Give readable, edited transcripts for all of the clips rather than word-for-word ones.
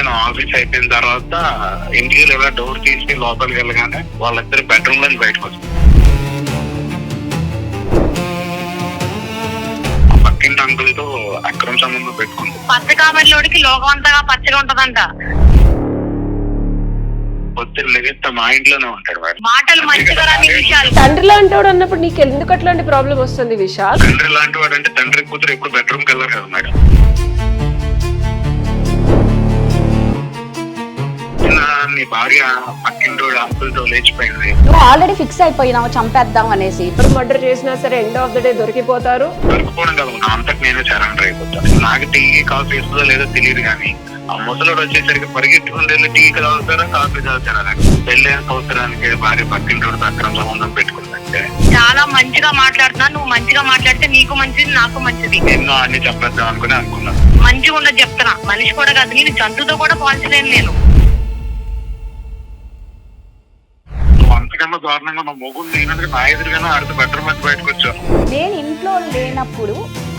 నేను ఆఫీస్ అయిపోయిన తర్వాత ఇంటికి లేదా డోర్ తీసి లోపలికి వెళ్ళగానే వాళ్ళిద్దరు బెడ్రూమ్ లో బయటకు వస్తారు. పక్కింటి అంకుల్ తో అక్రమ సంబంధం పెట్టుకుంటారు. పచ్చ కాబట్లోడికి లోకం అంతగా పచ్చగా ఉంటదంట. పొద్దున్న లెగిస్తే మా ఇంట్లోనే ఉంటాడు మేడం. మాటలు మంచిగా రాని విషయాలు. తండ్రి లాంటి వాడు అన్నప్పుడు నీకు ఎందుకు అట్లాంటి ప్రాబ్లం వస్తుంది విశాల్? తండ్రి లాంటి వాడు అంటే తండ్రి కూతురు ఎప్పుడు బెడ్రూమ్ కి వెళ్ళరు కదా మేడం. నీ భార్య పక్కింటోడు అంకుల్ తో లేచిపోయింది. నువ్వు ఆల్రెడీ ఫిక్స్ అయిపోయినావు చంపేద్దాం అనేసి. ఇప్పుడు మర్డర్ చేసినా సరే ఎండ్ ఆఫ్ ద డే దొరికిపోతారు. దొరికిపోవడం కదా నా అంతకు నేనే సరెండర్ అయిపోతాను. నాకు టీ కాఫీ ఇస్తుందో లేదో తెలియదు కానీ ఆ ముసలోడు వచ్చేసరికి పరిగెట్టుకుని వెళ్ళి టీ తాగుతారా కాఫీ తాగుతారా. పెళ్లి సంవత్సరానికి భార్య పక్కింటోడు అక్రమ సంబంధం పెట్టుకుందంటే చాలా మంచిగా మాట్లాడుతున్నా. నువ్వు మంచిగా మాట్లాడితే నీకు మంచిది, నాకు మంచిది. ఎన్నో అన్ని చెప్పేద్దాం అనుకుని అనుకున్నాను. మంచిగా ఉండదు చెప్తున్నా. మనిషి కూడా కాదు, నేను జంతువుతో కూడా పోల్చలేను నేను. అంతకన్నా దారుణంగా మా మొగుడు నేనంటే నా ఎదురుగానే ఆడితే బెడ్రూమ్ వచ్చి బయటకు వచ్చాను. నేను ఇంట్లో లేనప్పుడు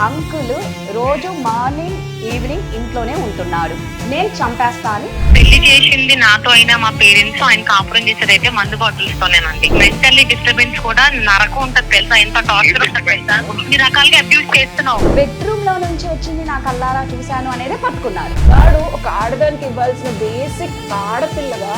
అంకుల్ రోజు మార్నింగ్ ఈవినింగ్ ఇంట్లోనే ఉంటున్నాడు. నేను చంపేస్తాను. పెళ్లి చేసింది నాతో అయినా మా పేరెంట్స్, ఆయన కాపురం చేసేదైతే మందు బాటిల్స్ తోనేనండి. మెంటల్లీ డిస్టర్బెన్స్ కూడా నరకం ఉంటది తెలుసా, ఎంత టార్చర్ ఉంటది తెలుసా. ఇన్ని రకాలుగా అబ్యూస్ చేస్తున్నావు. బెడ్రూమ్ లో నుంచి వచ్చింది నా కల్లారా చూశాను అనేది పట్టుకున్నారు. వాడు ఒక ఆడదానికి ఇవ్వాల్సిన బేసిక్ ఆడపిల్లగా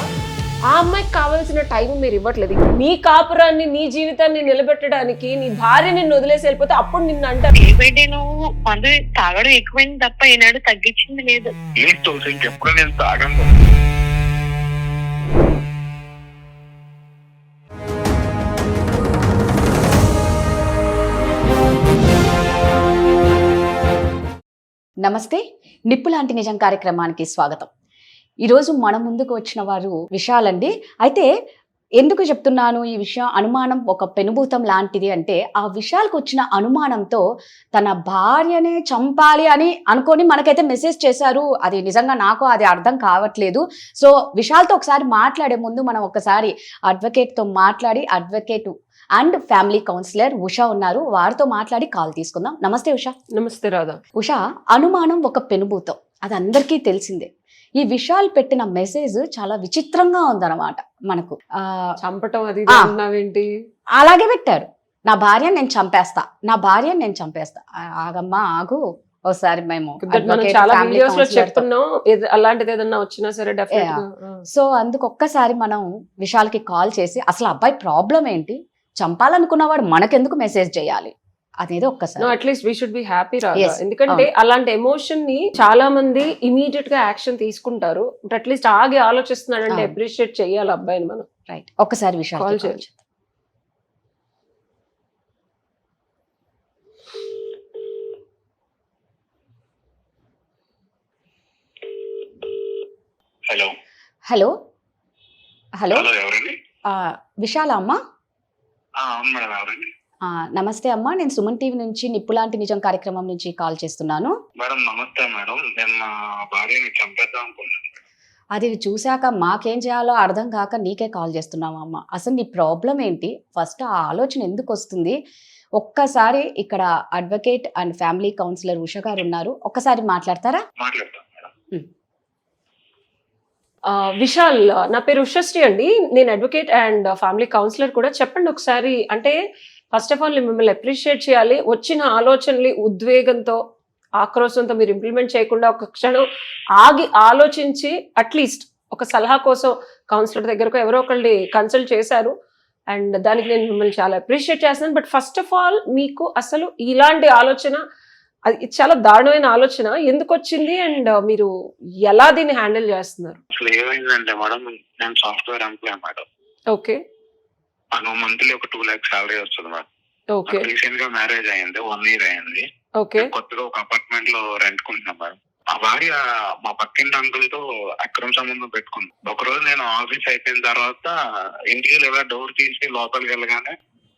ఆ అమ్మాయికి కావాల్సిన టైం మీరు ఇవ్వట్లేదు. నీ కాపురాన్ని, నీ జీవితాన్ని నిలబెట్టడానికి నీ భార్య నిన్ను వదిలేసి వెళ్ళిపోతే అప్పుడు నిన్ను అంటారు ఏమైతే నువ్వు మందు తాగడం ఎక్కువైంది తప్ప ఏనాడు తగ్గించింది లేదు. ఏంటో ఇంకెప్పుడు నేను తాగను. నమస్తే, నిప్పులాంటి నిజం కార్యక్రమానికి స్వాగతం. ఈరోజు మన ముందుకు వచ్చిన వారు విశాలండి. అయితే ఎందుకు చెప్తున్నాను ఈ విషయం? అనుమానం ఒక పెనుభూతం లాంటిది. అంటే ఆ విశాల్కి వచ్చిన అనుమానంతో తన భార్యనే చంపాలి అని అనుకొని మనకైతే మెసేజ్ చేశారు. అది నిజంగా నాకు అది అర్థం కావట్లేదు. సో విశాల్తో ఒకసారి మాట్లాడే ముందు మనం ఒకసారి అడ్వకేట్తో మాట్లాడి, advocate and family counsellor Usha ఉన్నారు, వారితో మాట్లాడి కాల్ తీసుకుందాం. నమస్తే ఉషా. నమస్తే రాధా. ఉషా, అనుమానం ఒక పెనుభూతం, అది అందరికీ తెలిసిందే. ఈ విషయాలు పెట్టిన మెసేజ్ చాలా విచిత్రంగా ఉందన్నమాట. మనకు చంపటం అది ఏంటి అలాగే పెట్టారు. నా భార్య నేను చంపేస్తా, నా భార్య నేను చంపేస్తా. ఆగమ్మా ఆగు, ఒకసారి మేము చాలా వీడియోస్ లో చెప్తున్నాం. అలాంటిది ఏదన్నా వచ్చినా సరే సో అందుకు ఒక్కసారి మనం విశాల్కి కాల్ చేసి అసలు అబ్బాయి ప్రాబ్లం ఏంటి, చంపాలనుకున్నవాడు మనకెందుకు మెసేజ్ చేయాలి అనేది ఒక్కసారి. At least we should be happy రాదా. ఎందుకంటే అలాంటి ఎమోషన్ ని చాలా మంది ఇమీడియట్ గా యాక్షన్ తీసుకుంటారు. బట్ అట్లీస్ట్ ఆగి ఆలోచిస్తున్నాడంటే అప్రిషియేట్ చేయాలి అబ్బాయిని మనం. రైట్, ఒక్కసారి విషయాలు కాల్ చేయాలి. హలో హలో హలో, ఎవరండి? విశాల అమ్మా? అవును మేడం, ఎవరండి? నమస్తే అమ్మా, నేను సుమన్ టీవీ నుంచి నిప్పులాంటి నిజం కార్యక్రమం నుంచి కాల్ చేస్తున్నాను. మేడం నమస్తే మేడం, నేను మా భార్యని చంపేద్దాం అనుకున్నాను. అది చూశాక మాకేం చేయాలో అర్థం కాక నీకే కాల్ చేస్తున్నాము అమ్మ. అసలు నీ ప్రాబ్లం ఏంటి, ఫస్ట్ ఆ ఆలోచన ఎందుకు వస్తుంది? ఒక్కసారి ఇక్కడ advocate and family counsellor Usha గారు ఉన్నారు, ఒక్కసారి మాట్లాడతారా? మాట్లాడతాను మేడం. విశాల్, నా పేరు ఉషశ్రీ అండి. నేను అడ్వకేట్ అండ్ ఫ్యామిలీ కౌన్సిలర్ కూడా. చెప్పండి ఒకసారి. అంటే ఫస్ట్ ఆఫ్ ఆల్ మిమ్మల్ని అప్రిషియేట్ చేయాలి. వచ్చిన ఆలోచనలు ఉద్వేగంతో, ఆక్రోశంతో మీరు ఇంప్లిమెంట్ చేయకుండా ఒక క్షణం ఆగి ఆలోచించి అట్లీస్ట్ ఒక సలహా కోసం కౌన్సిలర్ దగ్గరకు ఎవరో ఒకళ్ళని కన్సల్ట్ చేశారు. అండ్ దానికి నేను మిమ్మల్ని చాలా అప్రిషియేట్ చేస్తున్నాను. బట్ ఫస్ట్ ఆఫ్ ఆల్ మీకు అసలు ఇలాంటి ఆలోచన, అది చాలా దారుణమైన ఆలోచన, ఎందుకు వచ్చింది అండ్ మీరు ఎలా దీన్ని హ్యాండిల్ చేస్తున్నారు? అసలు ఏమైందంటే మేడం, నేను software employee madam. Okay. Monthly ఒక 2 lakhs శాలరీ వస్తుంది మేడం. ఓకే. రీసెంట్ గా మ్యారేజ్ అయ్యింది, 1 year అయింది. ఓకే. కొత్తగా ఒక అపార్ట్మెంట్ లో రెంట్ కుంటున్నాం మేడం. మా భార్య మా పక్కింటి అంకుల్ తో అక్రమ సంబంధం పెట్టుకుంది. ఒకరోజు నేను ఆఫీస్ అయిపోయిన తర్వాత ఇంటికి లేదా డోర్ తీసి లోపలికి వెళ్ళగానే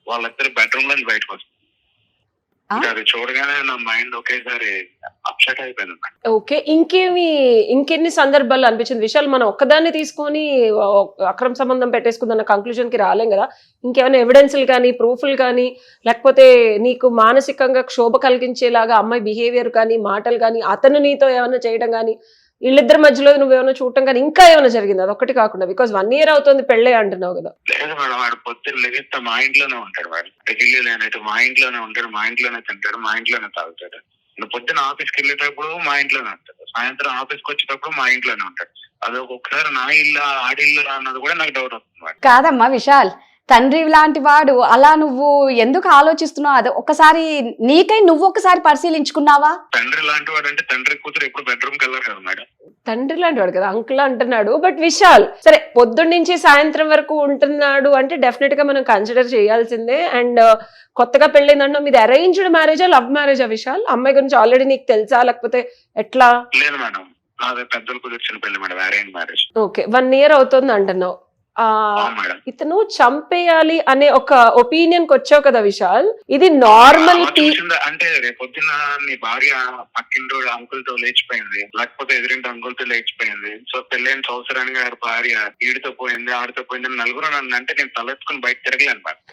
వాళ్ళిద్దరు బెడ్రూమ్ లో బయటకు వస్తారు. అది చూడగానే నా మైండ్ ఒకేసారి అప్సెట్ అయిపోయింది. ఓకే. ఇంకెన్ని సందర్భాలు అనిపించింది విశాల్, మనం ఒక్కదాన్ని తీసుకొని అక్రమ సంబంధం పెట్టేసుకుందన్న కంక్లూజన్ కి రాలేం కదా? ఇంకేమైనా ఎవిడెన్స్లు కానీ, ప్రూఫ్లు కానీ, లేకపోతే నీకు మానసికంగా క్షోభ కలిగించేలాగా అమ్మాయి బిహేవియర్ కానీ, మాటలు కానీ, అతను నీతో ఏమైనా చేయడం కానీ, వీళ్ళిద్దరి మధ్యలో నువ్వేమైనా చూడటం కానీ ఇంకా ఏమైనా జరిగింది అదొక్కటి కాకుండా? బికాజ్ 1 year అవుతుంది పెళ్ళే అంటున్నావు కదా. లేదు మేడం, వాడు పొద్దున్న లెగిస్తే మా ఇంట్లోనే ఉంటాడు. వాడు ఢిల్లీ లేనైతే మా ఇంట్లోనే ఉంటాడు, మా ఇంట్లోనే తింటాడు, మా ఇంట్లోనే తాగుతాడు. పొద్దున్న ఆఫీస్కి వెళ్ళేటప్పుడు మా ఇంట్లోనే ఉంటాడు, సాయంత్రం ఆఫీస్కి వచ్చేటప్పుడు మా ఇంట్లోనే ఉంటాడు. అది ఒక్కొక్కసారి నా ఇల్లు ఆడిల్లు అన్నది కూడా నాకు డౌట్ వస్తుంది. కాదమ్మా విశాల్, తండ్రి లాంటి వాడు అలా నువ్వు ఎందుకు ఆలోచిస్తున్నావు? అది ఒకసారి నీకై నువ్వు ఒకసారి పరిశీలించుకున్నావా? తండ్రి లాంటి వాడు అంటే తండ్రి కూతురు ఎప్పుడు బెడ్రూమ్ కి వెళ్ళారు కదా మేడం. తండ్రి లాంటి వాడు కదా, అంకుల్ అంటున్నాడు. బట్ విశాల్ సరే పొద్దున్న నుంచి సాయంత్రం వరకు ఉంటున్నాడు అంటే డెఫినెట్ గా మనం కన్సిడర్ చేయాల్సిందే. అండ్ కొత్తగా పెళ్ళైందంటే మీది అరేంజ్డ్ మ్యారేజా లవ్ మ్యారేజా విశాల్? అమ్మాయి గురించి ఆల్రెడీ నీకు తెలుసా లేకపోతే ఎట్లా? లేదు మేడం, నాది పెద్దలు కుదిర్చిన పెళ్లి madam, arrange marriage. Okay, 1 year అవుతుంది అంటున్నావు. ఇతను చంపేయాలి అనే ఒక ఒపీనియన్ కి వచ్చావు కదా విశాల్, ఇది నార్మల్ అంటే రేపొద్దున నీ భార్య పక్కింటి అంకుల్ తో లేచిపోయింది, లేకపోతే ఎదురింటి అంకుల్ తో లేచిపోయింది, సో పెళ్ళైన సంవత్సరానికి గారి భార్య ఈడితో పోయింది ఆడితో పోయింది నలుగురు నన్ను అంటే నేను తలెత్తుకుని బయట తిరగలేను మేడం.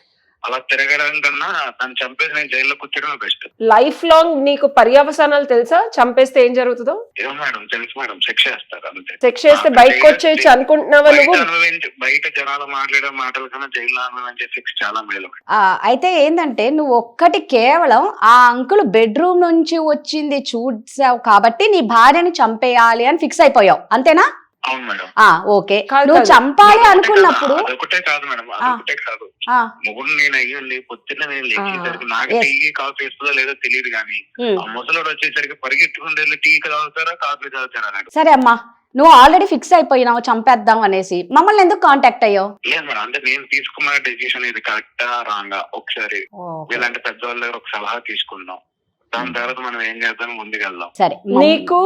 అలా తిరగడం కన్నా తను చంపేసి నేను జైల్లో కూర్చోడమే బెస్ట్. లైఫ్ లాంగ్ నీకు పర్యవసానాలు తెలుసా? చంపేస్తే ఏం జరుగుతుందో? ఏమో మేడం, తెలుసు మేడం, శిక్ష వేస్తారు అంతే. శిక్ష వేస్తే బయటకు వచ్చేయచ్చు అనుకుంటున్నావా నువ్వు? బయట జనాలు మాట్లాడే మాటల కన్నా జైల్లో అనుభవించే శిక్ష చాలా మేలు. అయితే ఏంటంటే నువ్వు ఒక్కటి కేవలం ఆ అంకుల్ బెడ్రూమ్ నుంచి వచ్చింది చూసావు కాబట్టి నీ భార్యని చంపేయాలి అని ఫిక్స్ అయిపోయావు, అంతేనా? అవును మేడం. ఓకే, నువ్వు చంపాలి అనుకున్నప్పుడు అదొకటే కాదు మేడం, అదొకటే కాదు, మొగుడు నేను అయ్యండి పొద్దున్న నేను లేచేసరికి నాకు టీ కాఫీ ఇస్తుందో లేదో తెలియదు కానీ ఆ ముసలోడు వచ్చేసరికి పరిగెత్తుకుని టీ తాగుతారా కాఫీ తాగుతారా అన్నాడు. సరే అమ్మా, నువ్వు ఆల్రెడీ ఫిక్స్ అయిపోయినావు చంపేద్దాం అనేసి, మమ్మల్ని ఎందుకు కాంటాక్ట్ అయ్యావు? లేదు మేడం, అంటే నేను తీసుకున్న డెసిషన్ ఇది కరెక్టా రాంగా ఒకసారి ఇలాంటి పెద్దవాళ్ళ దగ్గర ఒక సలహా తీసుకుందాం, దాని తర్వాత మనం ఏం చేద్దాం ముందుకెళ్దాం. సరే, నీకు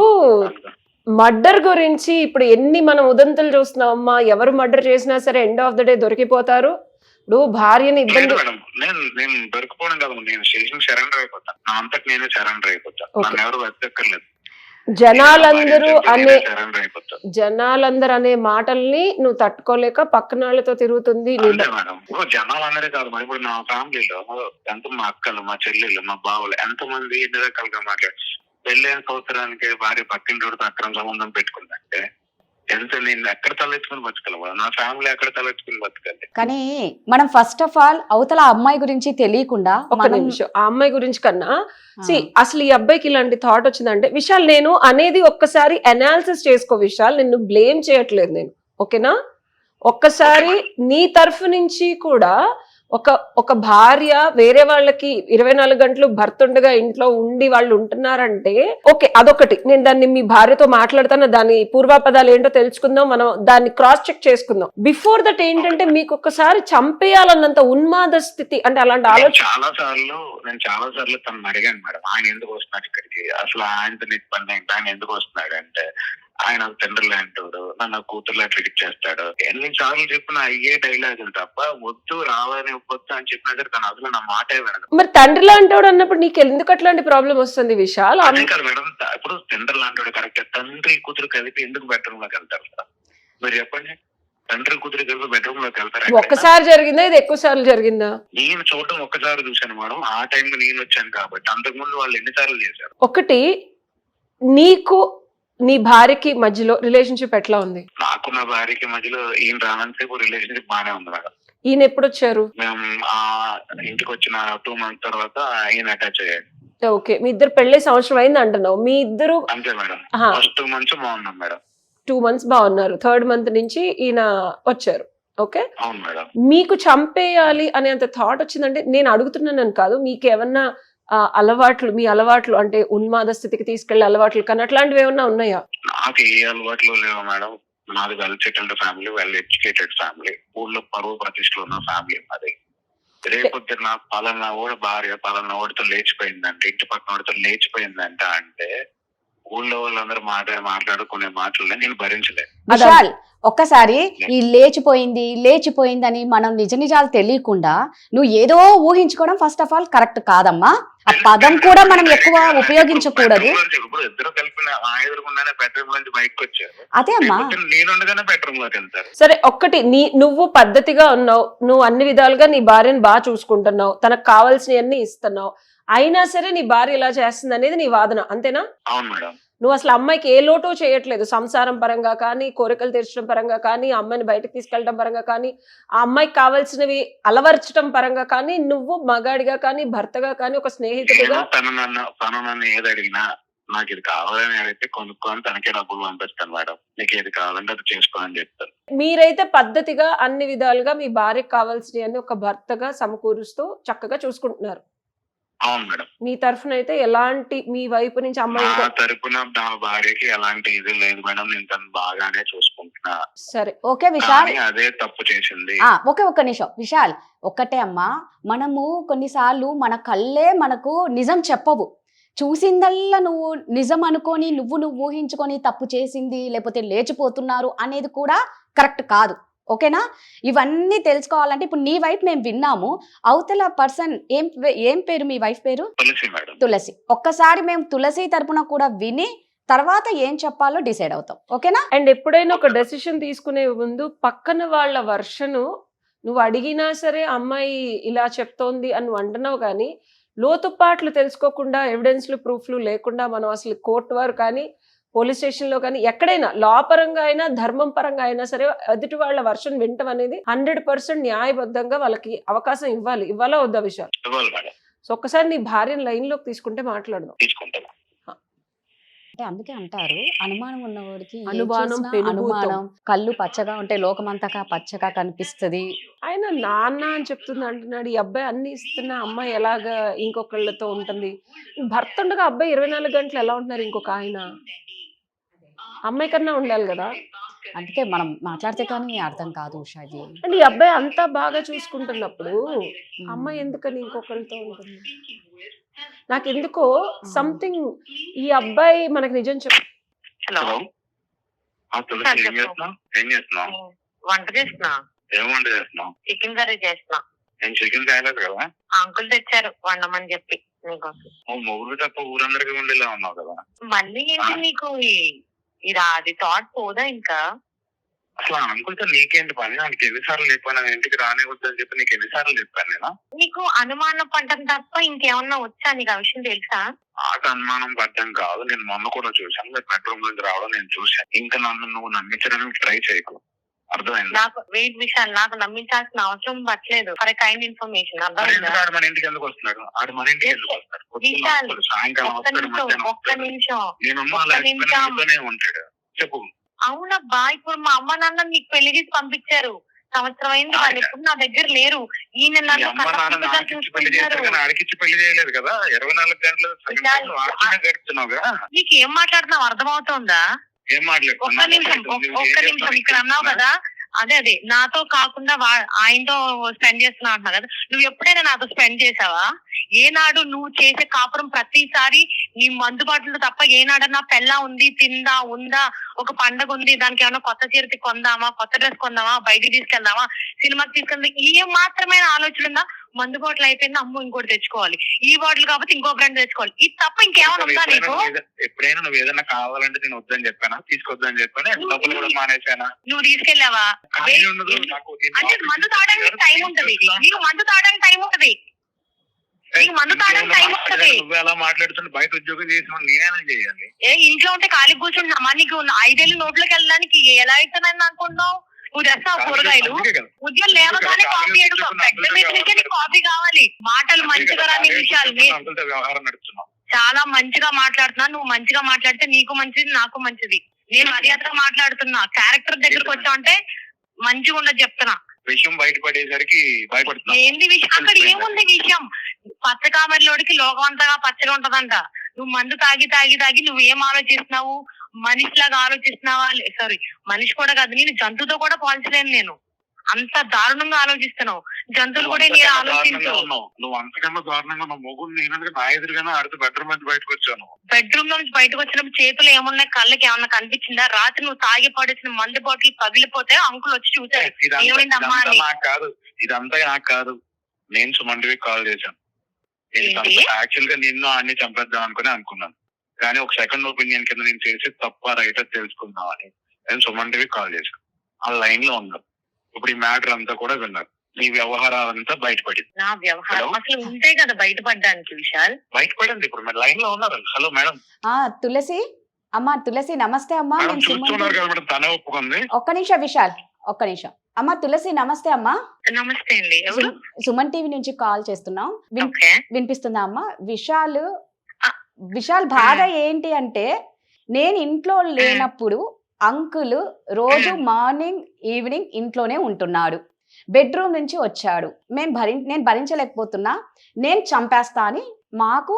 మర్డర్ గురించి ఇప్పుడు ఎన్ని మనం ఉదంతులు చూస్తున్నామమ్మా, ఎవరు మర్డర్ చేసినా సరే ఎండ్ ఆఫ్ ద డే దొరికిపోతారు. ఇప్పుడు భార్యని ఇబ్బంది నేను దొరికిపోవడం కాదు, నేను స్టేషన్ సరెండర్ అయిపోతాను, నా అంతటి నేనే సరెండర్ అయిపోతాను, నన్ను ఎవరు వెతకక్కర్లేదు. జనాలందరూ అనే మాటల్ని నువ్వు తట్టుకోలేక పక్కన వాళ్ళతో తిరుగుతుంది మేడం. జనాలందరే కాదు మరి, ఇప్పుడు నా ఫ్యామిలీలో ఎంత మా అక్కలు మా చెల్లెళ్ళు మా బావులు ఎంతమంది ఎన్ని రకాలుగా మాట్లాడు. పెళ్ళైన సంవత్సరానికి భార్య పక్కింటోడితో అక్రమ సంబంధం పెట్టుకుందంటే ఎంత నేను ఎక్కడ తలెత్తుకుని బతకగలవా, నా ఫ్యామిలీ ఎక్కడ తలెత్తుకుని బతకాలి? కానీ మనం ఫస్ట్ ఆఫ్ ఆల్ అవతల అమ్మాయి గురించి తెలియకుండా ఒక నిమిషం ఆ అమ్మాయి గురించి కన్నా అసలు ఈ అబ్బాయికి ఇలాంటి థాట్ వచ్చిందంటే విశాల్ నేను అనేది ఒక్కసారి అనాలిసిస్ చేసుకో విశాల్, నిన్ను బ్లేమ్ చేయట్లేదు నేను, ఓకేనా? ఒక్కసారి నీ తరఫు నుంచి కూడా ఒక భార్య వేరే వాళ్ళకి 24 గంటలు భర్త ఉండగా ఇంట్లో ఉండి వాళ్ళు ఉంటున్నారంటే ఓకే, అదొకటి. నేను దాన్ని మీ భార్యతో మాట్లాడతాను, దాని పూర్వాపదాలు ఏంటో తెలుసుకుందాం, మనం దాన్ని క్రాస్ చెక్ చేసుకుందాం. బిఫోర్ దట్ ఏంటంటే మీకు ఒక్కసారి చంపేయాలన్నంత ఉన్మాద స్థితి అంటే అలాంటి ఆలోచన నేను చాలా సార్లు తను అడిగాను మేడం, ఆయన ఎందుకు వస్తున్నాడు ఇక్కడికి, అసలు ఆయనతో పని ఏంటి, ఆయన ఎందుకు వస్తున్నాడు అంటే ఆయన తండ్రి లాంటోడు, నన్ను కూతురులా ట్రీట్ చేస్తాడు, ఎన్నిసార్లు చెప్పిన అయ్యే డైలాగులు తప్ప వద్దు రావాలని వద్దు అని చెప్పినా సరే తను అసలు నా మాటే వినదు. మరి తండ్రి లాంటోడు అన్నప్పుడు నీకు ఎందుకు అట్లాంటి ప్రాబ్లం వస్తుంది విశాల్? అదే కదా మేడం, ఇప్పుడు తండ్రి లాంటోడు కరెక్ట్, తండ్రి కూతురు కలిపి ఎందుకు బెడ్రూమ్ లోకి వెళ్తారు కదా మీరు చెప్పండి? తండ్రి కూతురు కలిపి బెడ్రూమ్ లోకి వెళ్తారు? ఒక్కసారి జరిగిందా ఇది ఎక్కువ సార్లు జరిగిందా? నేను చూడటం ఒక్కసారి చూశాను మేడం, ఆ టైంలో నేను వచ్చాను కాబట్టి, అంతకుముందు వాళ్ళు ఎన్నిసార్లు చేశారు. ఒకటి, నీకు నీ భార్యకి మధ్యలో రిలేషన్షిప్ ఎట్లా ఉంది? నాకు నా భార్యకి మధ్యలో ఈయన రానంతసేపు రిలేషన్షిప్ బాగానే ఉంది మేడం. ఈయన ఎప్పుడు వచ్చారు? మేము ఆ ఇంటికి వచ్చిన 2 months తర్వాత ఈయన అటాచ్ అయ్యాడు. ఓకే, మీ ఇద్దరు పెళ్లి సంవత్సరం అయింది అంటున్నావు, మీ ఇద్దరు అంతే మేడం. ఫస్ట్ 2 months బాగున్నాం మేడం, 2 months బాగున్నారు, 3rd month నుంచి ఈయన వచ్చారు. ఓకే, అవును మేడం. మీకు చంపేయాలి అనేంత థాట్ వచ్చిందంటే నేను అడుగుతున్నాను కాదు, మీకు ఏమన్నా అలవాట్లు, మీ అలవాట్లు అంటే ఉన్మాద స్థితికి తీసుకెళ్లే అలవాట్లు కానీ అట్లాంటివి ఏమన్నా ఉన్నాయా? నాకు ఏ అలవాట్లు లేవు మేడం, నాది well settled family, well educated family, ఊళ్ళో పరువు ప్రతిష్టలు ఉన్న ఫ్యామిలీ మాది. రేపొద్దున పలానా ఓడి భార్య పలానా ఓడితో లేచిపోయిందంటే, ఇంటి పక్కన ఓడితో లేచిపోయిందంట అంటే ఊళ్ళో వాళ్ళందరూ మాట్లాడుకునే మాటలు నేను భరించలేదు. విశాల్, ఒక్కసారి ఈ లేచిపోయింది అని మనం నిజాలు తెలియకుండా నువ్వు ఏదో ఊహించుకోవడం ఫస్ట్ ఆఫ్ ఆల్ కరెక్ట్ కాదమ్మా. ఆ పదం కూడా మనం ఎక్కువ ఉపయోగించకూడదు. ఇద్దరు కలిపిన ఎదురుకుండానే బెడ్రూమ్ నుంచి బయటకు వచ్చారు, అదే అమ్మా, నేనుండగానే బెడ్రూమ్ లోకి వెళ్తారు. సరే, ఒక్కటి, నువ్వు పద్ధతిగా ఉన్నావు, నువ్వు అన్ని విధాలుగా నీ భార్యను బాగా చూసుకుంటున్నావు, తనకు కావాల్సినవన్నీ ఇస్తున్నావు, అయినా సరే నీ భార్య ఇలా చేస్తుంది అనేది నీ వాదన, అంతేనా? అవును మేడం. నువ్వు అసలు అమ్మాయికి ఏ లోటు చేయట్లేదు, సంసారం పరంగా కానీ, కోరికలు తీర్చడం పరంగా కానీ, ఆ అమ్మాయిని బయటకు తీసుకెళ్ళడం పరంగా కానీ, ఆ అమ్మాయికి కావాల్సినవి అలవర్చడం పరంగా కానీ, నువ్వు మగాడిగా కానీ, భర్తగా కానీ, ఒక స్నేహితుడిగా. తను నన్ను ఏది అడిగినా నాకు ఇది కావాలని అడిగితే కొనుక్కొని తనకే డబ్బులు పంపిస్తాను మేడం, నీకు ఏది కావాలంటే అది చేసుకో అని చెప్తాను. మీరైతే పద్ధతిగా అన్ని విధాలుగా మీ భార్యకు కావాల్సినవి అని ఒక భర్తగా సమకూరుస్తూ చక్కగా చూసుకుంటున్నారు. అవును మేడం. మీ తరఫున అయితే ఎలాంటి, మీ వైపు నుంచి అమ్మాయి నా తరపున నా భార్యకి ఎలాంటి ఇది లేదు మేడం, నేను తను బాగానే చూసుకుంటున్నా. సరే ఓకే విశాల్, కానీ అదే తప్పు చేసింది. ఒక్క నిమిషం విశాల్, ఒక్కటే అమ్మా, మనము కొన్నిసార్లు మన కళ్ళే మనకు నిజం చెప్పవు. చూసిందల్లా నువ్వు నిజం అనుకొని నువ్వు ఊహించుకొని తప్పు చేసింది లేకపోతే లేచిపోతున్నారు అనేది కూడా కరెక్ట్ కాదు. ఓకేనా? ఇవన్నీ తెలుసుకోవాలంటే ఇప్పుడు నీ వైఫ్ మేము విన్నాము, అవతల పర్సన్ ఏం పేరు మీ వైఫ్ పేరు? తులసి మేడం. తులసి. ఒక్కసారి మేము తులసి తరపున కూడా విని తర్వాత ఏం చెప్పాలో డిసైడ్ అవుతాం. ఓకేనా? అండ్ ఎప్పుడైనా ఒక డెసిషన్ తీసుకునే ముందు పక్కన వాళ్ళ వర్షను నువ్వు అడిగినా సరే అమ్మాయి ఇలా చెప్తోంది అని నువ్వు అంటున్నావు, కానీ లోతుపాట్లు తెలుసుకోకుండా, ఎవిడెన్స్లు ప్రూఫ్లు లేకుండా మనం అసలు కోర్టు వారు కానీ, పోలీస్ స్టేషన్లో కానీ, ఎక్కడైనా లా పరంగా అయినా ధర్మం పరంగా అయినా సరే ఎదుటి వాళ్ళ వర్షన్ వినటం అనేది 100% న్యాయబద్ధంగా వాళ్ళకి అవకాశం ఇవ్వాలా వద్దా విషయాలు? సో ఒక్కసారి నీ భార్యను లైన్ లోకి తీసుకుంటే మాట్లాడదాం. అంటే అందుకే అంటారు, అనుమానం ఉన్నవాడికి అనుమానం అనుమానం, కళ్ళు పచ్చగా ఉంటే లోకమంతగా పచ్చగా కనిపిస్తుంది. ఆయన నాన్న అని చెప్తుంది అంటున్నాడు, ఈ అబ్బాయి అన్ని ఇస్తున్నా అమ్మాయి ఎలాగా ఇంకొకళ్ళతో ఉంటుంది? భర్త ఉండగా అబ్బాయి 24 గంటలు ఎలా ఉంటున్నారు ఇంకొక ఆయన? అమ్మాయి కన్నా ఉండాలి కదా. అందుకే మనం మాట్లాడితే కానీ అర్థం కాదు ఉషాజీ. అండ్ ఈ అబ్బాయి అంతా బాగా చూసుకుంటున్నప్పుడు అమ్మాయి ఎందుకని ఇంకొకరితో ఉంటుంది? నాకు ఎందుకో సంథింగ్ ఈ అబ్బాయి మనకు నిజం హలో, వంట చేస్తున్నా. ఏం వంట చేస్తున్నావు? చికెన్ కర్రీ చేస్తున్నా. నేను చికెన్ చేయలేదు కదా. అంకుల్ తెచ్చారు వండమని చెప్పి నీకోసం. మొగుడు తప్ప ఊరందరికీ వండేలా ఉన్నావు కదా. మళ్ళీ ఏంటి నీకు ఇది అది థాట్ పోదా ఇంకా? అసలు అంకుల్ తో నీకేంటి పని? నాకు ఎన్నిసార్లు చెప్పాను నేను ఇంటికి రానివద్దని చెప్పి, నీకు ఎన్నిసార్లు చెప్పాను నేను? నీకు అనుమానం పడ్డం తప్ప ఇంకేమన్నా వచ్చా? నీకు ఆ విషయం తెలుసా? నాకు అనుమానం పడ్డం కాదు, నేను మొన్న కూడా చూశాను, మీరు బెడ్రూమ్ నుంచి రావడం నేను చూశాను. ఇంకా నన్ను నువ్వు నమ్మించడానికి ట్రై చేయకు, అర్థమైంది? నాకు వెయిట్ విషయాలు నాకు నమ్మించాల్సిన అవసరం పట్టలేదు. For kind information. ఆడు మన ఇంటికి ఎందుకు వస్తున్నాడు? ఆడు మన ఇంటికి ఎందుకు వస్తాడు? సాయంకాలం వస్తాడు, మధ్యాహ్నం ఒక్క నిమిషం ఉంటాడు. చెప్పు. అవునబ్బా, ఇప్పుడు మా అమ్మ నాన్న నీకు పెళ్లి చేసి పంపించారు, సంవత్సరం అయింది, వాళ్ళు ఎప్పుడు నా దగ్గర లేరు. ఈయన ఆడికిచ్చి పెళ్లి చేయలేదు కదా, 24 గంటలు గడుపుతున్నావుగా. నీకు ఏం మాట్లాడుతున్నావు అర్థమవుతుందా? ఏం మాట్లాడుతున్నావు? ఒక్క నిమిషం ఇక్కడ అన్నావు కదా, అదే నాతో కాకుండా ఆయనతో స్పెండ్ చేస్తున్నా అంటున్నా కదా. నువ్వు ఎప్పుడైనా నాతో స్పెండ్ చేసావా? ఏనాడు నువ్వు చేసే కాపురం ప్రతిసారి నీ మందుబాటులో తప్ప ఏనాడన్నా పెళ్ళా ఉంది, తిందా, ఉందా, ఒక పండగ ఉంది, దానికి ఏమన్నా కొత్త చీర కొందామా, కొత్త డ్రెస్ కొందామా, బయటికి తీసుకెళ్దామా, సినిమాకి తీసుకెళ్దా, ఏ మాత్రమైన ఆలోచన ఉందా? మందు బాటిల్ అయిపోయింది, అమ్మ ఇంకోటి తెచ్చుకోవాలి, ఈ బాటిల్ కాబట్టి ఇంకో బ్రాండ్ తెచ్చుకోవాలి, ఇది తప్ప ఇంకేమైనా ఉందా నీకు? ఎప్పుడైనా నువ్వు ఏదైనా కావాలంటే నేను వద్దని చెప్పానా, తీసుకొద్దని చెప్పానా, డబ్బులు కూడా మానేసానా? నువ్వు తీసుకెళ్ళావా? అంటే మందు తాగడానికి టైం ఉంటది, నీకు మందు తాగడానికి టైం ఉంటది, నీకు మందు తాగడానికి టైం ఉంటది. నువ్వు ఎలా మాట్లాడుతుంటే బయట ఉద్యోగం చేసిన నేనేనా చేయాలి? ఇంట్లో ఉంటే ఖాళీ కూర్చుంటున్నామా? నీకు 5 ఏళ్ళు నోట్లోకి వెళ్ళడానికి ఎలా అవుతుందని అనుకుంటున్నావు? నువ్వు తెస్తావు కూరగాయలు, ఉద్యోగం లేవగానే కాఫీ అడుగు, పెద్ద మీద కాఫీ కావాలి. మాటలు మంచిగా రాని విషయాలు చాలా మంచిగా మాట్లాడుతున్నా. నువ్వు మంచిగా మాట్లాడితే నీకు మంచిది, నాకు మంచిది. నేను మర్యాదగా మాట్లాడుతున్నా. క్యారెక్టర్ దగ్గరకు వచ్చావంటే మంచిగా ఉండదు చెప్తున్నా. విషయం బయటపడేసరికి భయపడుతున్నా. ఏంది విషయం? అక్కడ ఏముంది విషయం? పచ్చకామరిలోడికి లోకం అంతగా పచ్చగా ఉంటదంట. నువ్వు మందు తాగి తాగి తాగి నువ్వు ఏం ఆలోచిస్తున్నావు? మనిషిలాగా ఆలోచిస్తున్నావా? సారీ, మనిషి కూడా కాదు, నేను జంతువుతో కూడా పోల్చలేను. నేను అంత దారుణంగా ఆలోచిస్తున్నావు. జంతువులు కూడా నేను ఆలోచించు. నువ్వు అంతకన్నా దారుణంగా నా మొగుడు నేను నా ఎదురుగానే ఆడితే బెడ్రూమ్ నుంచి బయటకు వచ్చాను. బెడ్రూమ్ నుంచి బయటకు వచ్చినప్పుడు చేతులు ఏమున్నాయి, కళ్ళకి ఏమన్నా కనిపించిందా? రాత్రి నువ్వు తాగి పడేసిన మందు బాటిల్ పగిలిపోతే అంకుల్ వచ్చి చూసారు, ఏమైంది అమ్మా అని. నాకు కాదు, ఇదంతా నాకు కాదు. నేను సుమంటికి కాల్ చేశాను. యాక్చువల్ గా నిన్ను అన్ని చంపేద్దాం అనుకున్నాను, కానీ ఒక సెకండ్ ఒపీనియన్ కింద నేను చేసి తప్ప రైట్ తెలుసుకుందాం అని నేను సుమన్ టీవీ కాల్ చేశాను. ఆ లైన్ లో ఉన్నాను. ఇప్పుడు ఈ మ్యాటర్ అంతా కూడా విన్నారు. నీ వ్యవహారాలంతా బయటపడింది. నా వ్యవహారం అసలు ఉంటే కదా బయటపడడానికి విషయాలు. బయటపడింది. ఇప్పుడు మీరు లైన్ లో ఉన్నారు. Hello madam. తులసి అమ్మా తులసి నమస్తే అమ్మా. మేడం నేను సుమన్ చూస్తున్నారు కదా మేడం, తనే ఒప్పుకుంది. ఒక్క నిమిషం విశాల్, ఒక్క నిమిషం. అమ్మా తులసి నమస్తే అమ్మా. నమస్తే అండి. ఎవరు? సుమన్ టీవీ నుంచి కాల్ చేస్తున్నాం. ఓకే. వినిపిస్తుందా అమ్మా? విశాల్ బాధ ఏంటి అంటే, నేను ఇంట్లో లేనప్పుడు అంకుల్ రోజు మార్నింగ్ ఈవినింగ్ ఇంట్లోనే ఉంటున్నాడు, బెడ్రూమ్ నుంచి వచ్చాడు, నేను భరించలేకపోతున్నా, నేను చంపేస్తా అని మాకు